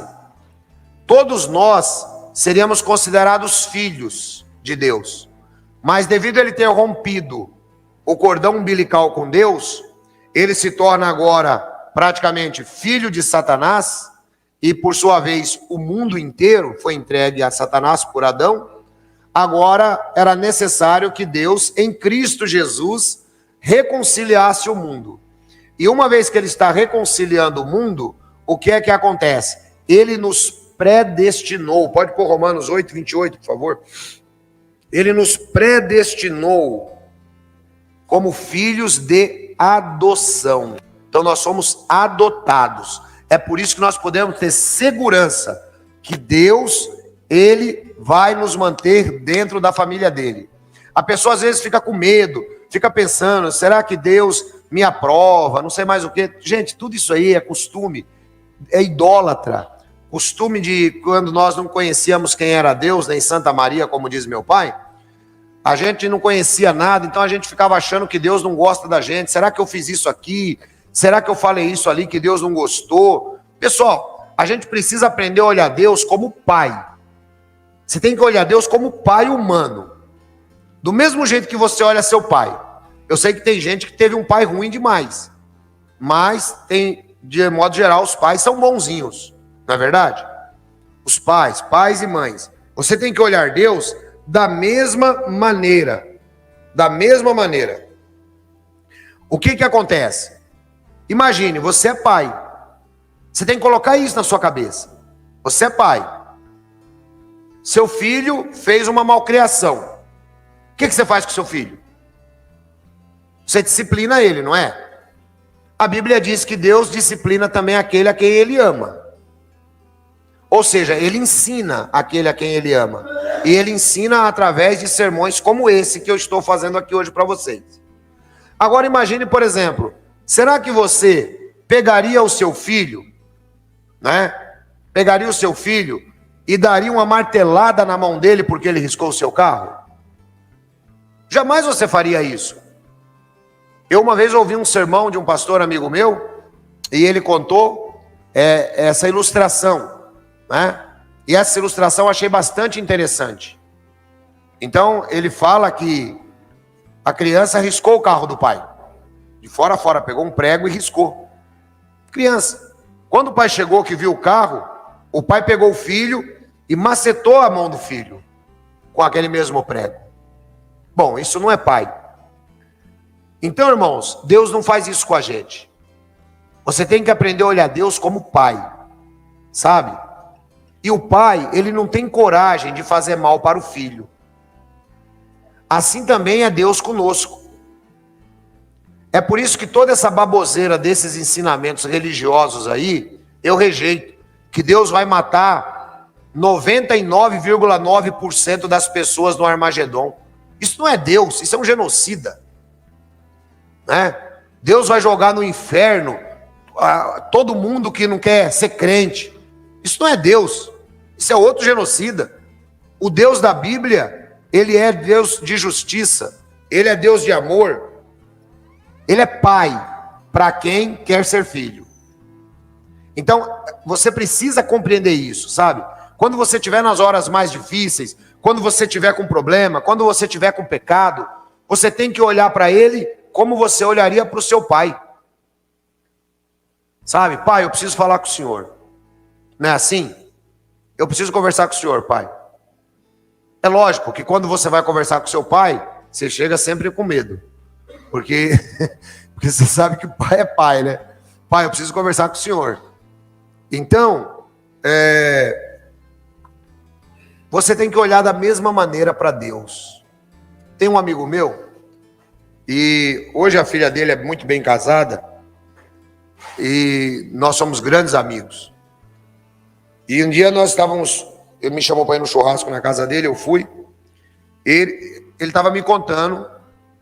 todos nós seríamos considerados filhos de Deus. Mas devido a ele ter rompido o cordão umbilical com Deus, ele se torna agora praticamente filho de Satanás, e por sua vez o mundo inteiro foi entregue a Satanás por Adão. Agora era necessário que Deus, em Cristo Jesus, reconciliasse o mundo. E uma vez que ele está reconciliando o mundo, o que é que acontece? Ele nos predestinou. Pode pôr Romanos 8, 28, por favor. Ele nos predestinou como filhos de adoção. Então nós somos adotados. É por isso que nós podemos ter segurança que Deus, ele vai nos manter dentro da família dele. A pessoa às vezes fica com medo, fica pensando, será que Deus me aprova? Não sei mais o que. Gente, tudo isso aí é costume, é idólatra. Costume de quando nós não conhecíamos quem era Deus, nem Santa Maria, como diz meu pai. A gente não conhecia nada, então a gente ficava achando que Deus não gosta da gente. Será que eu fiz isso aqui? Será que eu falei isso ali que Deus não gostou? Pessoal, a gente precisa aprender a olhar Deus como pai. Você tem que olhar Deus como pai humano. Do mesmo jeito que você olha seu pai. Eu sei que tem gente que teve um pai ruim demais. Mas, de modo geral, os pais são bonzinhos. Não é verdade? Os pais e mães. Você tem que olhar Deus da mesma maneira. Da mesma maneira. O que acontece? Imagine, você é pai. Você tem que colocar isso na sua cabeça. Você é pai. Seu filho fez uma malcriação. O que você faz com seu filho? Você disciplina ele, não é? A Bíblia diz que Deus disciplina também aquele a quem ele ama. Ou seja, ele ensina aquele a quem ele ama. E ele ensina através de sermões como esse que eu estou fazendo aqui hoje para vocês. Agora imagine, por exemplo, será que você pegaria o seu filho, né? Pegaria o seu filho e daria uma martelada na mão dele porque ele riscou o seu carro? Jamais você faria isso. Eu uma vez ouvi um sermão de um pastor amigo meu, e ele contou essa ilustração, né? E essa ilustração eu achei bastante interessante. Então ele fala que a criança riscou o carro do pai. De fora a fora, pegou um prego e riscou. Criança. Quando o pai chegou que viu o carro, o pai pegou o filho e macetou a mão do filho com aquele mesmo prego. Bom, isso não é pai. Então, irmãos, Deus não faz isso com a gente. Você tem que aprender a olhar Deus como pai, sabe? E o pai, ele não tem coragem de fazer mal para o filho. Assim também é Deus conosco. É por isso que toda essa baboseira desses ensinamentos religiosos aí, eu rejeito. Que Deus vai matar 99,9% das pessoas no Armagedon. Isso não é Deus, isso é um genocida. Né? Deus vai jogar no inferno todo mundo que não quer ser crente. Isso não é Deus, isso é outro genocida. O Deus da Bíblia, ele é Deus de justiça, ele é Deus de amor, ele é pai para quem quer ser filho. Então, você precisa compreender isso, sabe? Quando você estiver nas horas mais difíceis, quando você estiver com problema, quando você estiver com pecado, você tem que olhar para ele como você olharia para o seu pai. Sabe, pai, eu preciso falar com o senhor. Não é assim? Eu preciso conversar com o senhor, pai. É lógico que quando você vai conversar com seu pai, você chega sempre com medo. Porque você sabe que o pai é pai, né? Pai, eu preciso conversar com o senhor. Então, você tem que olhar da mesma maneira para Deus. Tem um amigo meu, e hoje a filha dele é muito bem casada, e nós somos grandes amigos. E um dia ele me chamou para ir no churrasco na casa dele, eu fui. Ele estava me contando,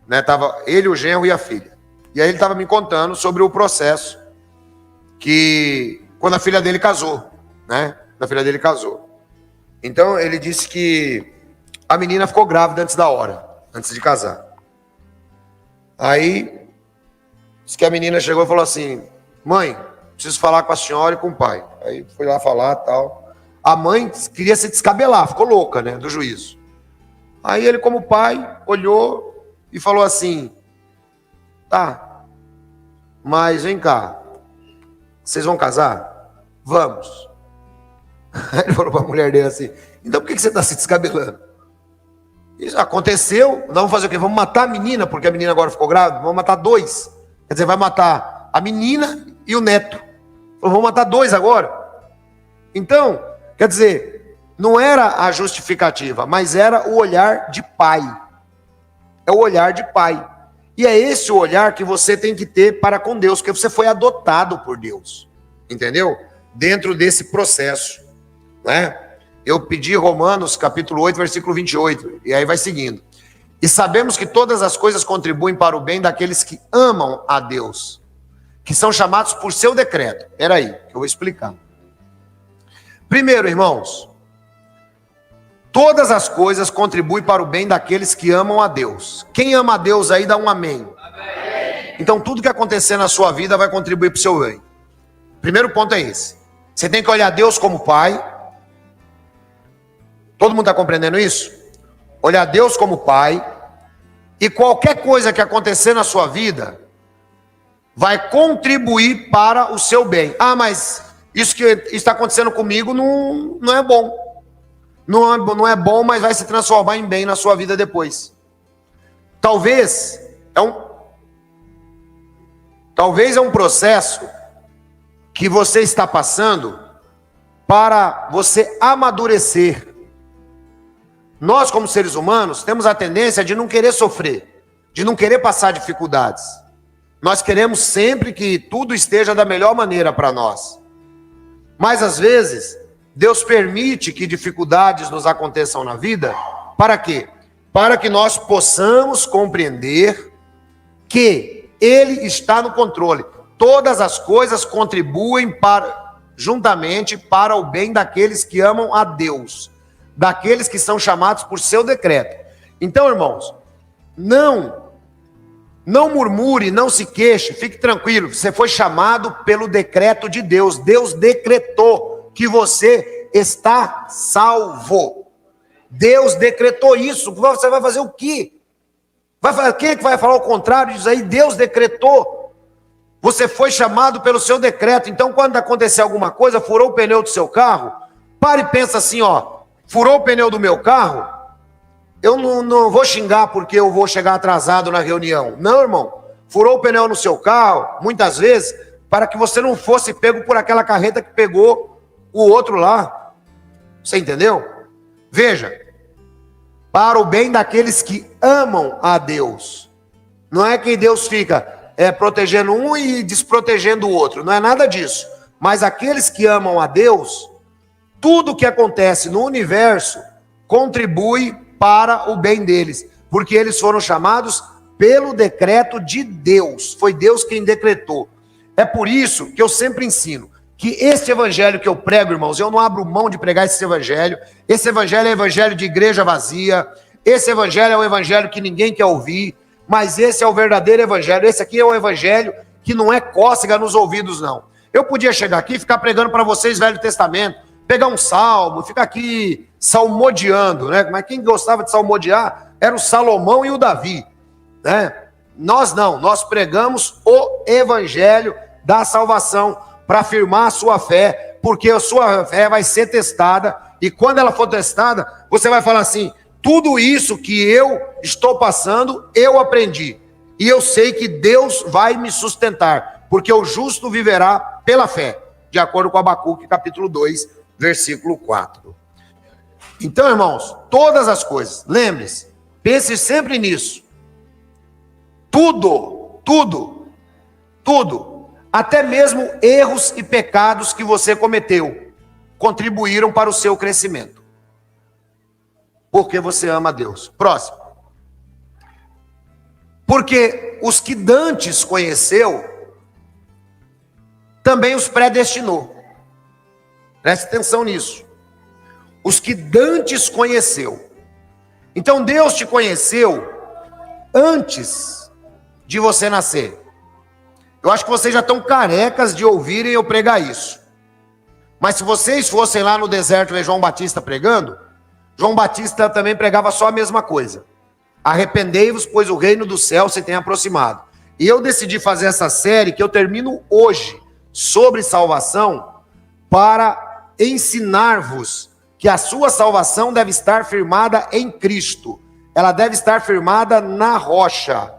né? Tava ele, o genro e a filha. E aí ele estava me contando sobre o processo que quando a filha dele casou, né? A filha dele casou. Então ele disse que a menina ficou grávida antes da hora, antes de casar. Aí disse que a menina chegou e falou assim: mãe, preciso falar com a senhora e com o pai. Aí foi lá falar tal. A mãe queria se descabelar, ficou louca, né, do juízo. Aí ele, como pai, olhou e falou assim: tá, mas vem cá, vocês vão casar? Vamos. Aí ele falou para a mulher dele assim: então por que você está se descabelando? Isso aconteceu, nós vamos fazer o quê? Vamos matar a menina, porque a menina agora ficou grávida? Vamos matar 2. Quer dizer, vai matar a menina e o neto. Vamos matar 2 agora. Então, quer dizer, não era a justificativa, mas era o olhar de pai. É o olhar de pai. E é esse o olhar que você tem que ter para com Deus, porque você foi adotado por Deus. Entendeu? Dentro desse processo, né? Eu pedi Romanos capítulo 8, versículo 28, e aí vai seguindo. E sabemos que todas as coisas contribuem para o bem daqueles que amam a Deus, que são chamados por seu decreto. Espera aí, que eu vou explicar. Primeiro, irmãos, todas as coisas contribuem para o bem daqueles que amam a Deus. Quem ama a Deus aí dá um amém. Amém. Então tudo que acontecer na sua vida vai contribuir para o seu bem. Primeiro ponto é esse. Você tem que olhar Deus como pai. Todo mundo está compreendendo isso? Olhar Deus como pai, e qualquer coisa que acontecer na sua vida vai contribuir para o seu bem. Ah, mas isso que está acontecendo comigo não é bom. Não é bom, mas vai se transformar em bem na sua vida depois. Talvez é um processo que você está passando para você amadurecer. Nós, como seres humanos, temos a tendência de não querer sofrer, de não querer passar dificuldades. Nós queremos sempre que tudo esteja da melhor maneira para nós. Mas, às vezes, Deus permite que dificuldades nos aconteçam na vida. Para quê? Para que nós possamos compreender que Ele está no controle. Todas as coisas contribuem juntamente para o bem daqueles que amam a Deus, daqueles que são chamados por seu decreto. Então, irmãos, não murmure, não se queixe, fique tranquilo, você foi chamado pelo decreto de Deus. Deus decretou que você está salvo. Deus decretou isso. Você vai fazer o quê? Quem é que vai falar o contrário disso aí? Deus decretou. Você foi chamado pelo seu decreto. Então, quando acontecer alguma coisa, furou o pneu do seu carro, pare e pensa assim, furou o pneu do meu carro, eu não vou xingar porque eu vou chegar atrasado na reunião. Não, irmão. Furou o pneu no seu carro, muitas vezes, para que você não fosse pego por aquela carreta que pegou o outro lá. Você entendeu? Veja, para o bem daqueles que amam a Deus. Não é que Deus fica protegendo um e desprotegendo o outro. Não é nada disso. Mas aqueles que amam a Deus, tudo que acontece no universo contribui para o bem deles, porque eles foram chamados pelo decreto de Deus. Foi Deus quem decretou. É por isso que eu sempre ensino que esse evangelho que eu prego, irmãos, eu não abro mão de pregar esse evangelho. Esse evangelho é evangelho de igreja vazia. Esse evangelho é um evangelho que ninguém quer ouvir, mas esse é o verdadeiro evangelho. Esse aqui é um evangelho que não é cócega nos ouvidos, não. Eu podia chegar aqui e ficar pregando para vocês Velho Testamento, pegar um salmo, ficar aqui salmodiando, né? Mas quem gostava de salmodiar era o Salomão e o Davi, né? Nós não, nós pregamos o evangelho da salvação para afirmar a sua fé, porque a sua fé vai ser testada, e quando ela for testada, você vai falar assim: tudo isso que eu estou passando, eu aprendi, e eu sei que Deus vai me sustentar, porque o justo viverá pela fé, de acordo com Abacuque, capítulo 2, versículo 4. Então, irmãos, todas as coisas, lembre-se, pense sempre nisso. Tudo, até mesmo erros e pecados que você cometeu, contribuíram para o seu crescimento. Porque você ama a Deus. Próximo. Porque os que dantes conheceu, também os predestinou. Preste atenção nisso. Os que dantes conheceu. Então Deus te conheceu antes de você nascer. Eu acho que vocês já estão carecas de ouvirem eu pregar isso. Mas se vocês fossem lá no deserto ver João Batista pregando, João Batista também pregava só a mesma coisa. Arrependei-vos, pois o reino do céu se tem aproximado. E eu decidi fazer essa série, que eu termino hoje, sobre salvação, para ensinar-vos que a sua salvação deve estar firmada em Cristo. Ela deve estar firmada na rocha.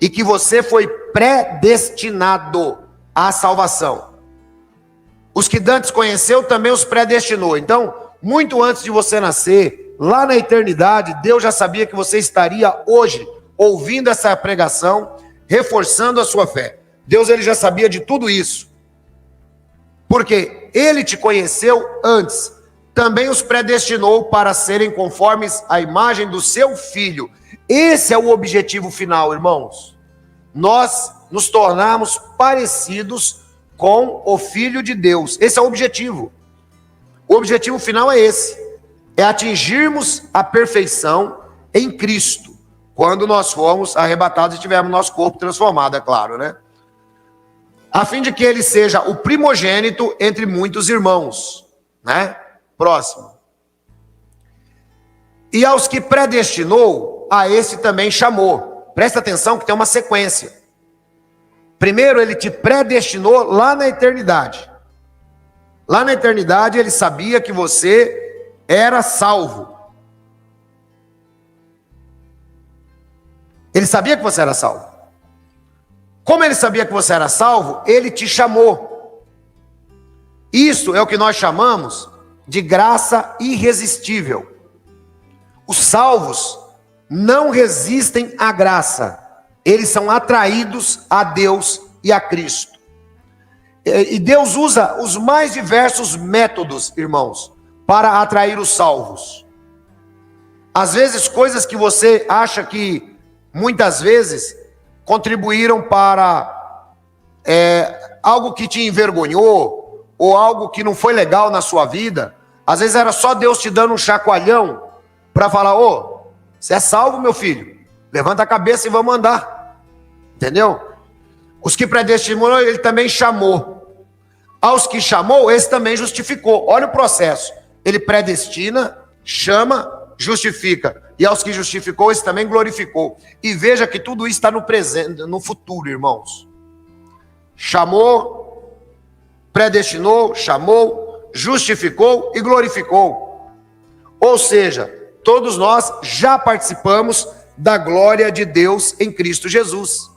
E que você foi predestinado à salvação. Os que dantes conheceu, também os predestinou. Então, muito antes de você nascer, lá na eternidade, Deus já sabia que você estaria hoje ouvindo essa pregação, reforçando a sua fé. Deus, ele já sabia de tudo isso. Porque ele te conheceu antes. Também os predestinou para serem conformes à imagem do seu Filho. Esse é o objetivo final, irmãos. Nós nos tornarmos parecidos com o Filho de Deus. Esse é o objetivo. O objetivo final é esse. É atingirmos a perfeição em Cristo. Quando nós formos arrebatados e tivermos nosso corpo transformado, é claro, né? A fim de que ele seja o primogênito entre muitos irmãos, né? Próximo. E aos que predestinou, a esse também chamou. Presta atenção que tem uma sequência. Primeiro, ele te predestinou lá na eternidade. Lá na eternidade, ele sabia que você era salvo. Ele sabia que você era salvo. Como ele sabia que você era salvo, ele te chamou. Isso é o que nós chamamos de graça irresistível. Os salvos não resistem à graça. Eles são atraídos a Deus e a Cristo. E Deus usa os mais diversos métodos, irmãos, para atrair os salvos. Às vezes, coisas que você acha que, muitas vezes, contribuíram para algo que te envergonhou, ou algo que não foi legal na sua vida. Às vezes era só Deus te dando um chacoalhão, para falar: ô, você é salvo, meu filho, levanta a cabeça e vamos andar. Entendeu? Os que predestinou, ele também chamou. Aos que chamou, esse também justificou. Olha o processo. Ele predestina, chama, justifica. E aos que justificou, esse também glorificou. E veja que tudo isso está no presente, no futuro, irmãos. Chamou, predestinou, chamou, justificou e glorificou. Ou seja, todos nós já participamos da glória de Deus em Cristo Jesus.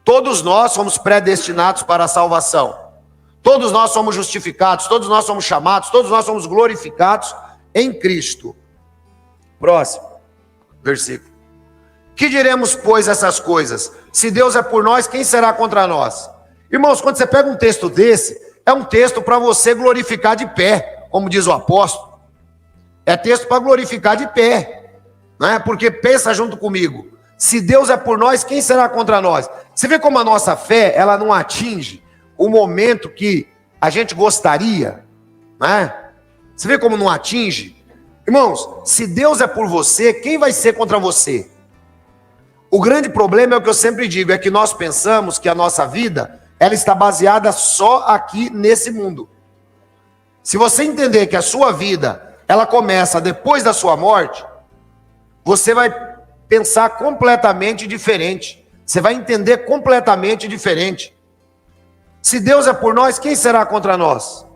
Todos nós somos predestinados para a salvação. Todos nós somos justificados, todos nós somos chamados, todos nós somos glorificados em Cristo. Próximo versículo. Que diremos, pois, essas coisas? Se Deus é por nós, quem será contra nós? Irmãos, quando você pega um texto desse, é um texto para você glorificar de pé, como diz o apóstolo. É texto para glorificar de pé, né? Porque pensa junto comigo. Se Deus é por nós, quem será contra nós? Você vê como a nossa fé, ela não atinge o momento que a gente gostaria, né? Você vê como não atinge? Irmãos, se Deus é por você, quem vai ser contra você? O grande problema é o que eu sempre digo, é que nós pensamos que a nossa vida, ela está baseada só aqui nesse mundo. Se você entender que a sua vida, ela começa depois da sua morte, você vai pensar completamente diferente. Você vai entender completamente diferente. Se Deus é por nós, quem será contra nós?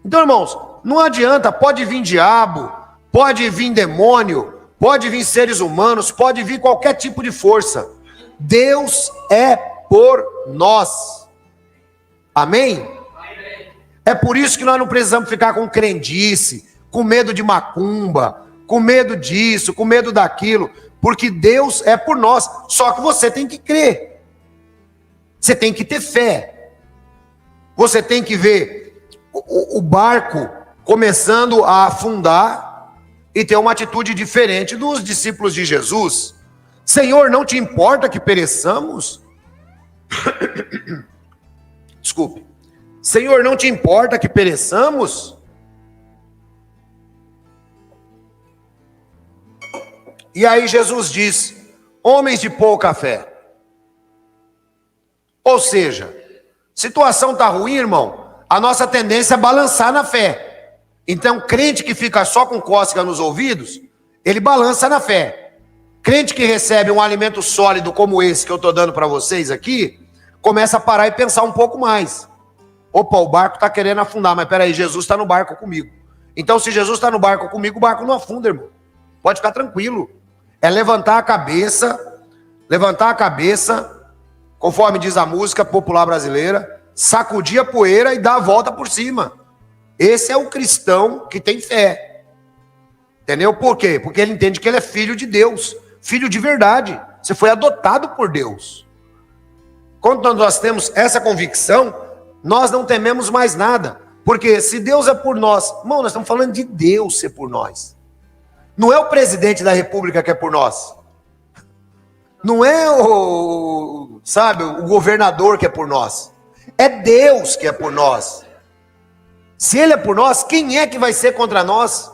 Então, irmãos, não adianta, pode vir diabo, pode vir demônio, pode vir seres humanos, pode vir qualquer tipo de força. Deus é por nós. Amém? É por isso que nós não precisamos ficar com crendice, com medo de macumba, com medo disso, com medo daquilo, porque Deus é por nós. Só que você tem que crer. Você tem que ter fé. Você tem que ver o barco começando a afundar e ter uma atitude diferente dos discípulos de Jesus. Senhor, não te importa que pereçamos? Desculpe. Senhor, não te importa que pereçamos? E aí Jesus diz: homens de pouca fé. Ou seja, situação está ruim, irmão, a nossa tendência é balançar na fé. Então, crente que fica só com cócega nos ouvidos, ele balança na fé. Crente que recebe um alimento sólido como esse que eu estou dando para vocês aqui, começa a parar e pensar um pouco mais. Opa, o barco está querendo afundar, mas peraí, Jesus está no barco comigo. Então, se Jesus está no barco comigo, o barco não afunda, irmão. Pode ficar tranquilo. É levantar a cabeça, conforme diz a música popular brasileira, sacudir a poeira e dar a volta por cima. Esse é o cristão que tem fé. Entendeu? Por quê? Porque ele entende que ele é filho de Deus, filho de verdade. Você foi adotado por Deus. Quando nós temos essa convicção, nós não tememos mais nada. Porque se Deus é por nós, irmão, nós estamos falando de Deus ser por nós. Não é o presidente da república que é por nós. Não é o governador que é por nós. É Deus que é por nós. Se Ele é por nós, quem é que vai ser contra nós?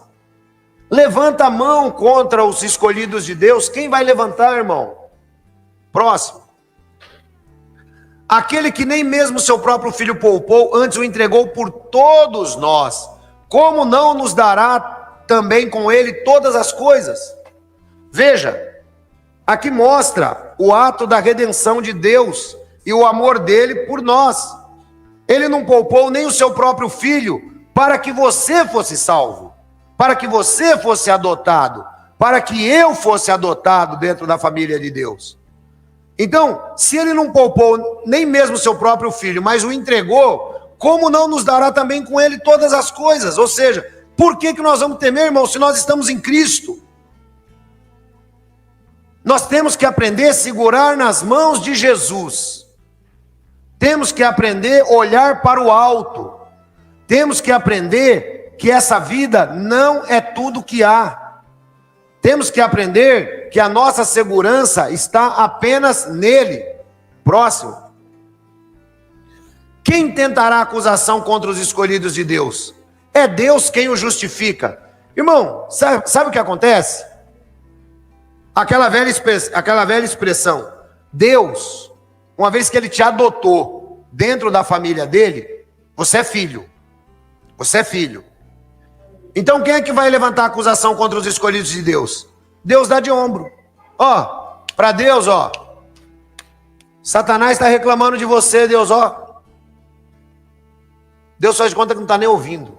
Levanta a mão contra os escolhidos de Deus. Quem vai levantar, irmão? Próximo. Aquele que nem mesmo seu próprio filho poupou, antes o entregou por todos nós. Como não nos dará também com ele todas as coisas? Veja, aqui mostra o ato da redenção de Deus e o amor dele por nós. Ele não poupou nem o seu próprio filho para que você fosse salvo, para que você fosse adotado, para que eu fosse adotado dentro da família de Deus. Então, se ele não poupou nem mesmo o seu próprio filho, mas o entregou, como não nos dará também com ele todas as coisas? Ou seja, por que nós vamos temer, irmão, se nós estamos em Cristo? Nós temos que aprender a segurar nas mãos de Jesus. Temos que aprender a olhar para o alto. Temos que aprender que essa vida não é tudo que há. Temos que aprender que a nossa segurança está apenas nele. Próximo. Quem tentará acusação contra os escolhidos de Deus? É Deus quem o justifica. Irmão, sabe o que acontece? Aquela velha expressão, Deus, uma vez que Ele te adotou dentro da família dele, você é filho. Você é filho. Então quem é que vai levantar acusação contra os escolhidos de Deus? Deus dá de ombro. Para Deus, Satanás está reclamando de você, Deus, Deus faz de conta que não está nem ouvindo.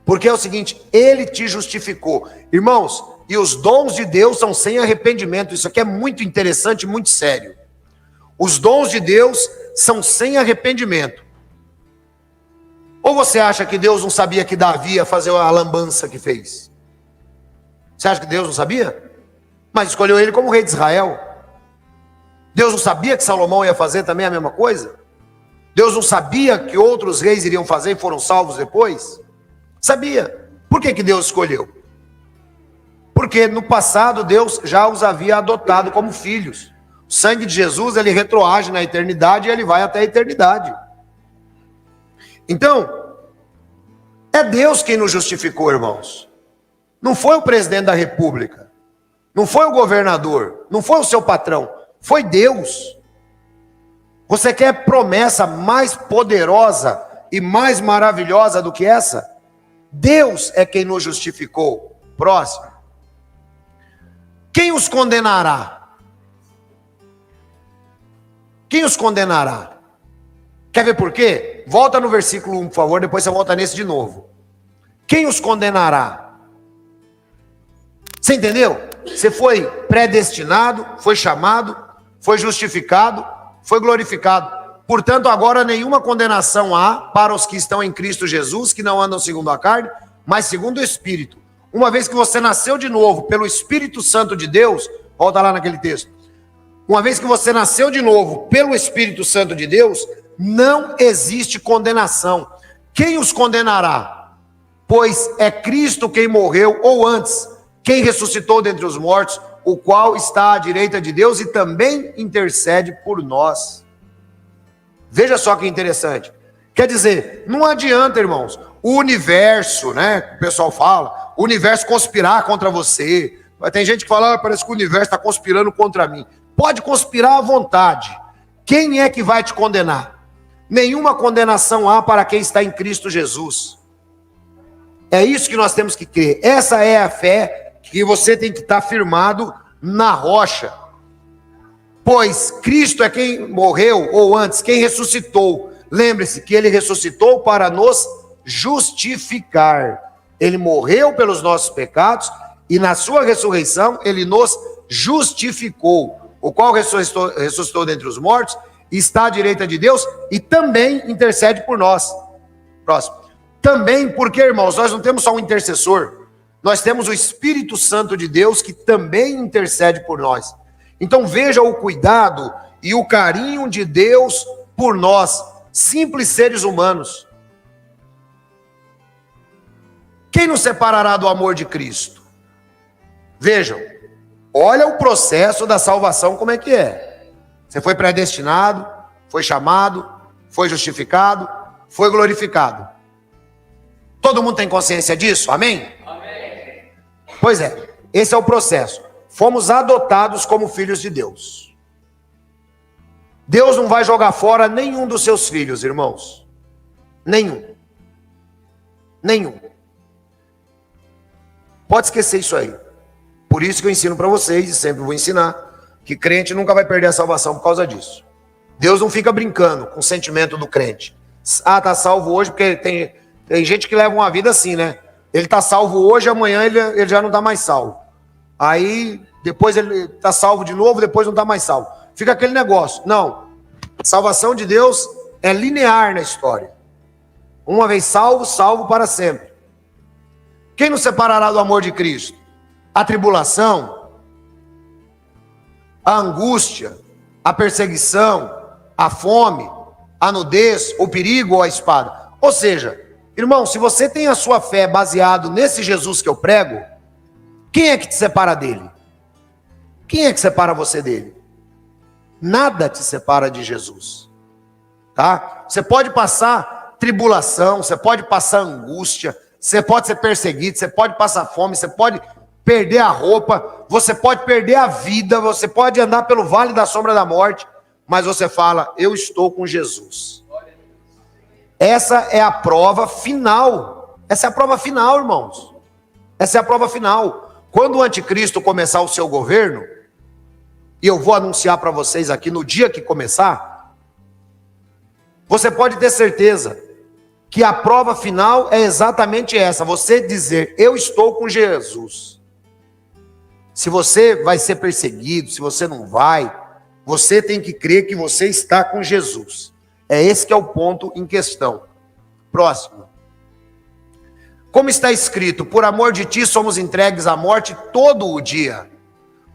Porque é o seguinte, Ele te justificou. Irmãos, e os dons de Deus são sem arrependimento. Isso aqui é muito interessante, muito sério. Os dons de Deus são sem arrependimento. Ou você acha que Deus não sabia que Davi ia fazer a lambança que fez? Você acha que Deus não sabia? Mas escolheu ele como rei de Israel. Deus não sabia que Salomão ia fazer também a mesma coisa? Deus não sabia que outros reis iriam fazer e foram salvos depois? Sabia. Por que Deus escolheu? Porque no passado Deus já os havia adotado como filhos. O sangue de Jesus, ele retroage na eternidade e ele vai até a eternidade. Então, é Deus quem nos justificou, irmãos. Não foi o presidente da república. Não foi o governador. Não foi o seu patrão. Foi Deus. Você quer promessa mais poderosa e mais maravilhosa do que essa? Deus é quem nos justificou. Próximo. Quem os condenará? Quem os condenará? Quer ver por quê? Volta no versículo 1, por favor, depois você volta nesse de novo. Quem os condenará? Você entendeu? Você foi predestinado, foi chamado, foi justificado, foi glorificado. Portanto, agora nenhuma condenação há para os que estão em Cristo Jesus, que não andam segundo a carne, mas segundo o Espírito. Uma vez que você nasceu de novo pelo Espírito Santo de Deus, volta lá naquele texto. Uma vez que você nasceu de novo pelo Espírito Santo de Deus, não existe condenação. Quem os condenará? Pois é Cristo quem morreu, ou antes, quem ressuscitou dentre os mortos, o qual está à direita de Deus e também intercede por nós. Veja só que interessante. Quer dizer, não adianta, irmãos, o universo, né, o pessoal fala, o universo conspirar contra você. Tem gente que fala, parece que o universo está conspirando contra mim. Pode conspirar à vontade. Quem é que vai te condenar? Nenhuma condenação há para quem está em Cristo Jesus. É isso que nós temos que crer. Essa é a fé que você tem que estar firmado na rocha. Pois Cristo é quem morreu, ou antes, quem ressuscitou. Lembre-se que ele ressuscitou para nos justificar. Ele morreu pelos nossos pecados e na sua ressurreição ele nos justificou. O qual ressuscitou dentre os mortos, está à direita de Deus e também intercede por nós. Próximo. Também porque, irmãos, nós não temos só um intercessor, nós temos o Espírito Santo de Deus que também intercede por nós. Então veja o cuidado e o carinho de Deus por nós, simples seres humanos. Quem nos separará do amor de Cristo? Vejam, olha o processo da salvação como é que é. Você foi predestinado, foi chamado, foi justificado, foi glorificado. Todo mundo tem consciência disso? Amém? Amém. Pois é, esse é o processo. Fomos adotados como filhos de Deus. Deus não vai jogar fora nenhum dos seus filhos, irmãos. Nenhum. Nenhum. Pode esquecer isso aí. Por isso que eu ensino para vocês, e sempre vou ensinar, que crente nunca vai perder a salvação por causa disso. Deus não fica brincando com o sentimento do crente. Ah, tá salvo hoje, porque tem gente que leva uma vida assim, né? Ele tá salvo hoje, amanhã ele já não tá mais salvo. Aí, depois ele tá salvo de novo, depois não tá mais salvo. Fica aquele negócio. Não. A salvação de Deus é linear na história. Uma vez salvo, salvo para sempre. Quem nos separará do amor de Cristo? A tribulação, a angústia, a perseguição, a fome, a nudez, o perigo ou a espada. Ou seja, irmão, se você tem a sua fé baseado nesse Jesus que eu prego, quem é que te separa dele? Quem é que separa você dele? Nada te separa de Jesus. Tá? Você pode passar tribulação, você pode passar angústia, você pode ser perseguido, você pode passar fome, você pode perder a roupa, você pode perder a vida, você pode andar pelo vale da sombra da morte, mas você fala, eu estou com Jesus. Essa é a prova final. Essa é a prova final, irmãos. Essa é a prova final. Quando o anticristo começar o seu governo, e eu vou anunciar para vocês aqui no dia que começar, você pode ter certeza que a prova final é exatamente essa, você dizer, eu estou com Jesus. Se você vai ser perseguido, se você não vai, você tem que crer que você está com Jesus. É esse que é o ponto em questão. Próximo. Como está escrito, por amor de ti somos entregues à morte todo o dia.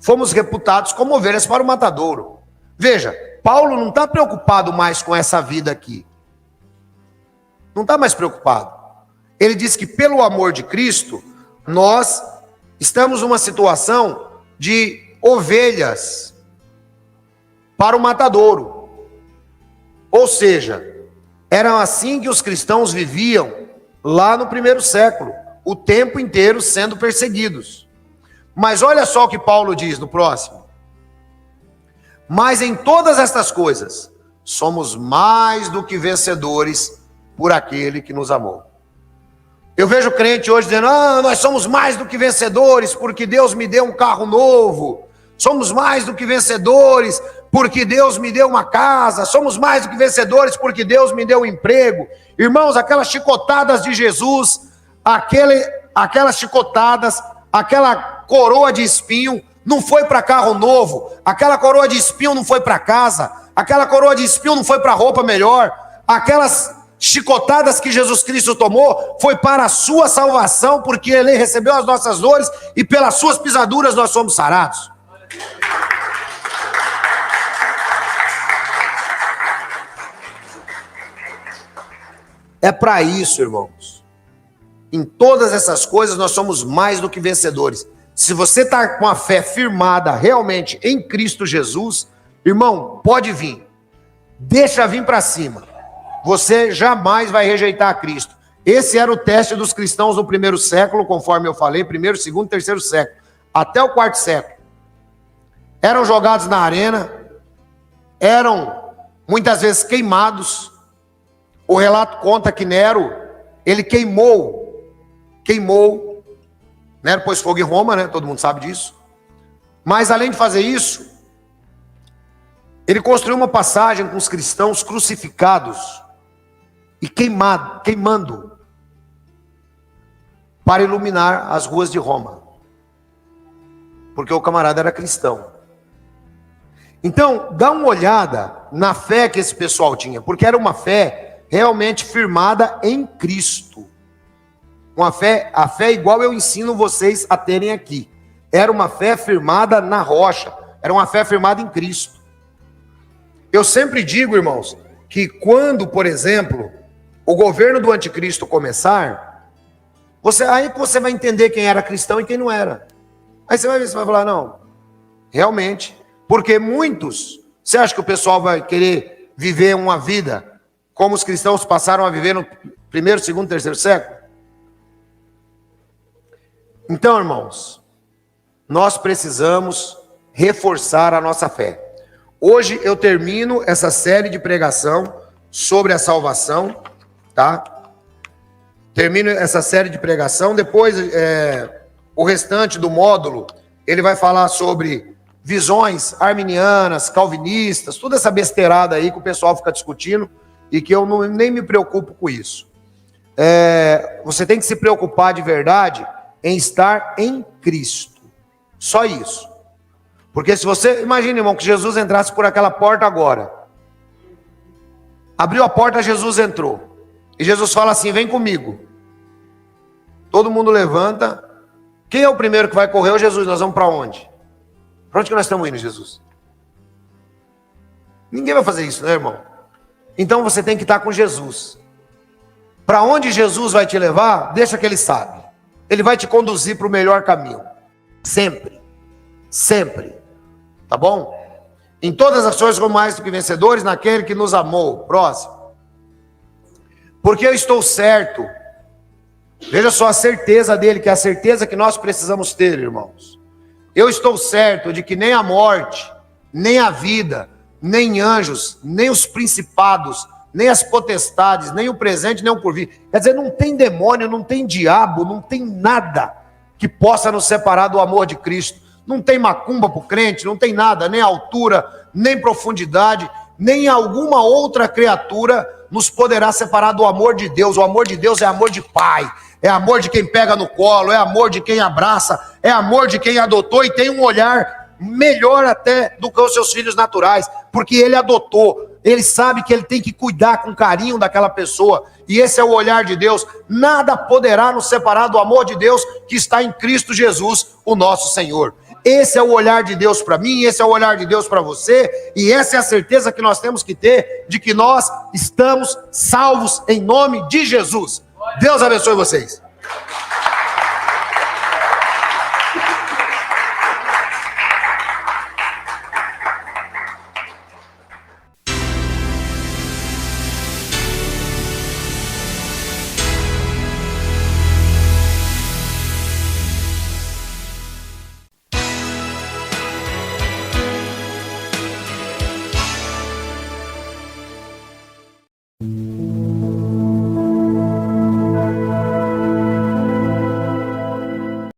Fomos reputados como ovelhas para o matadouro. Veja, Paulo não está preocupado mais com essa vida aqui. Não está mais preocupado. Ele diz que pelo amor de Cristo, nós estamos numa situação de ovelhas para o matadouro. Ou seja, era assim que os cristãos viviam lá no primeiro século, o tempo inteiro sendo perseguidos. Mas olha só o que Paulo diz no próximo. Mas em todas estas coisas, somos mais do que vencedores por aquele que nos amou. Eu vejo crente hoje dizendo, nós somos mais do que vencedores porque Deus me deu um carro novo. Somos mais do que vencedores porque Deus me deu uma casa, somos mais do que vencedores porque Deus me deu um emprego. Irmãos, aquelas chicotadas de Jesus, aquelas chicotadas, aquela coroa de espinho, não foi para carro novo, aquela coroa de espinho não foi para casa, aquela coroa de espinho não foi para roupa melhor, aquelas chicotadas que Jesus Cristo tomou foi para a sua salvação, porque Ele recebeu as nossas dores e pelas suas pisaduras nós somos sarados. É para isso, irmãos. Em todas essas coisas nós somos mais do que vencedores. Se você está com a fé firmada realmente em Cristo Jesus, irmão, pode vir. Deixa vir para cima. Você jamais vai rejeitar a Cristo. Esse era o teste dos cristãos no primeiro século, conforme eu falei, primeiro, segundo, terceiro século, até o quarto século. Eram jogados na arena, eram muitas vezes queimados. O relato conta que Nero, ele queimou, Nero pôs fogo em Roma, né? Todo mundo sabe disso. Mas além de fazer isso, ele construiu uma passagem com os cristãos crucificados e queimando, para iluminar as ruas de Roma, porque o camarada era cristão. Então, dá uma olhada na fé que esse pessoal tinha, porque era uma fé realmente firmada em Cristo. A fé igual eu ensino vocês a terem aqui. Era uma fé firmada na rocha, era uma fé firmada em Cristo. Eu sempre digo, irmãos, que quando, por exemplo, o governo do anticristo começar, aí você vai entender quem era cristão e quem não era. Aí você vai ver, você vai falar, não, realmente, porque muitos, você acha que o pessoal vai querer viver uma vida como os cristãos passaram a viver no primeiro, segundo, terceiro século? Então, irmãos, nós precisamos reforçar a nossa fé. Hoje eu termino essa série de pregação sobre a salvação, tá? Termino essa série de pregação, depois o restante do módulo, ele vai falar sobre visões arminianas, calvinistas, toda essa besteirada aí que o pessoal fica discutindo e que eu nem me preocupo com isso. Você tem que se preocupar de verdade em estar em Cristo, só isso. Porque se você, imagina, irmão, que Jesus entrasse por aquela porta agora, abriu a porta, Jesus entrou, e Jesus fala assim, vem comigo. Todo mundo levanta. Quem é o primeiro que vai correr? Ô Jesus, nós vamos para onde? Para onde que nós estamos indo, Jesus? Ninguém vai fazer isso, né, irmão? Então você tem que estar com Jesus. Para onde Jesus vai te levar, deixa que Ele sabe. Ele vai te conduzir para o melhor caminho. Sempre. Sempre. Tá bom? Em todas as coisas somos mais do que vencedores naquele que nos amou. Próximo. Porque eu estou certo. Veja só a certeza dele, que é a certeza que nós precisamos ter, irmãos. Eu estou certo de que nem a morte, nem a vida, nem anjos, nem os principados, nem as potestades, nem o presente, nem o porvir. Quer dizer, não tem demônio, não tem diabo, não tem nada que possa nos separar do amor de Cristo. Não tem macumba para o crente, não tem nada, nem altura, nem profundidade, nem alguma outra criatura nos poderá separar do amor de Deus. O amor de Deus é amor de pai, é amor de quem pega no colo, é amor de quem abraça, é amor de quem adotou e tem um olhar melhor até do que os seus filhos naturais, porque ele adotou. Ele sabe que ele tem que cuidar com carinho daquela pessoa, e esse é o olhar de Deus. Nada poderá nos separar do amor de Deus que está em Cristo Jesus, o nosso Senhor. Esse é o olhar de Deus para mim, esse é o olhar de Deus para você, e essa é a certeza que nós temos que ter, de que nós estamos salvos em nome de Jesus. Deus abençoe vocês.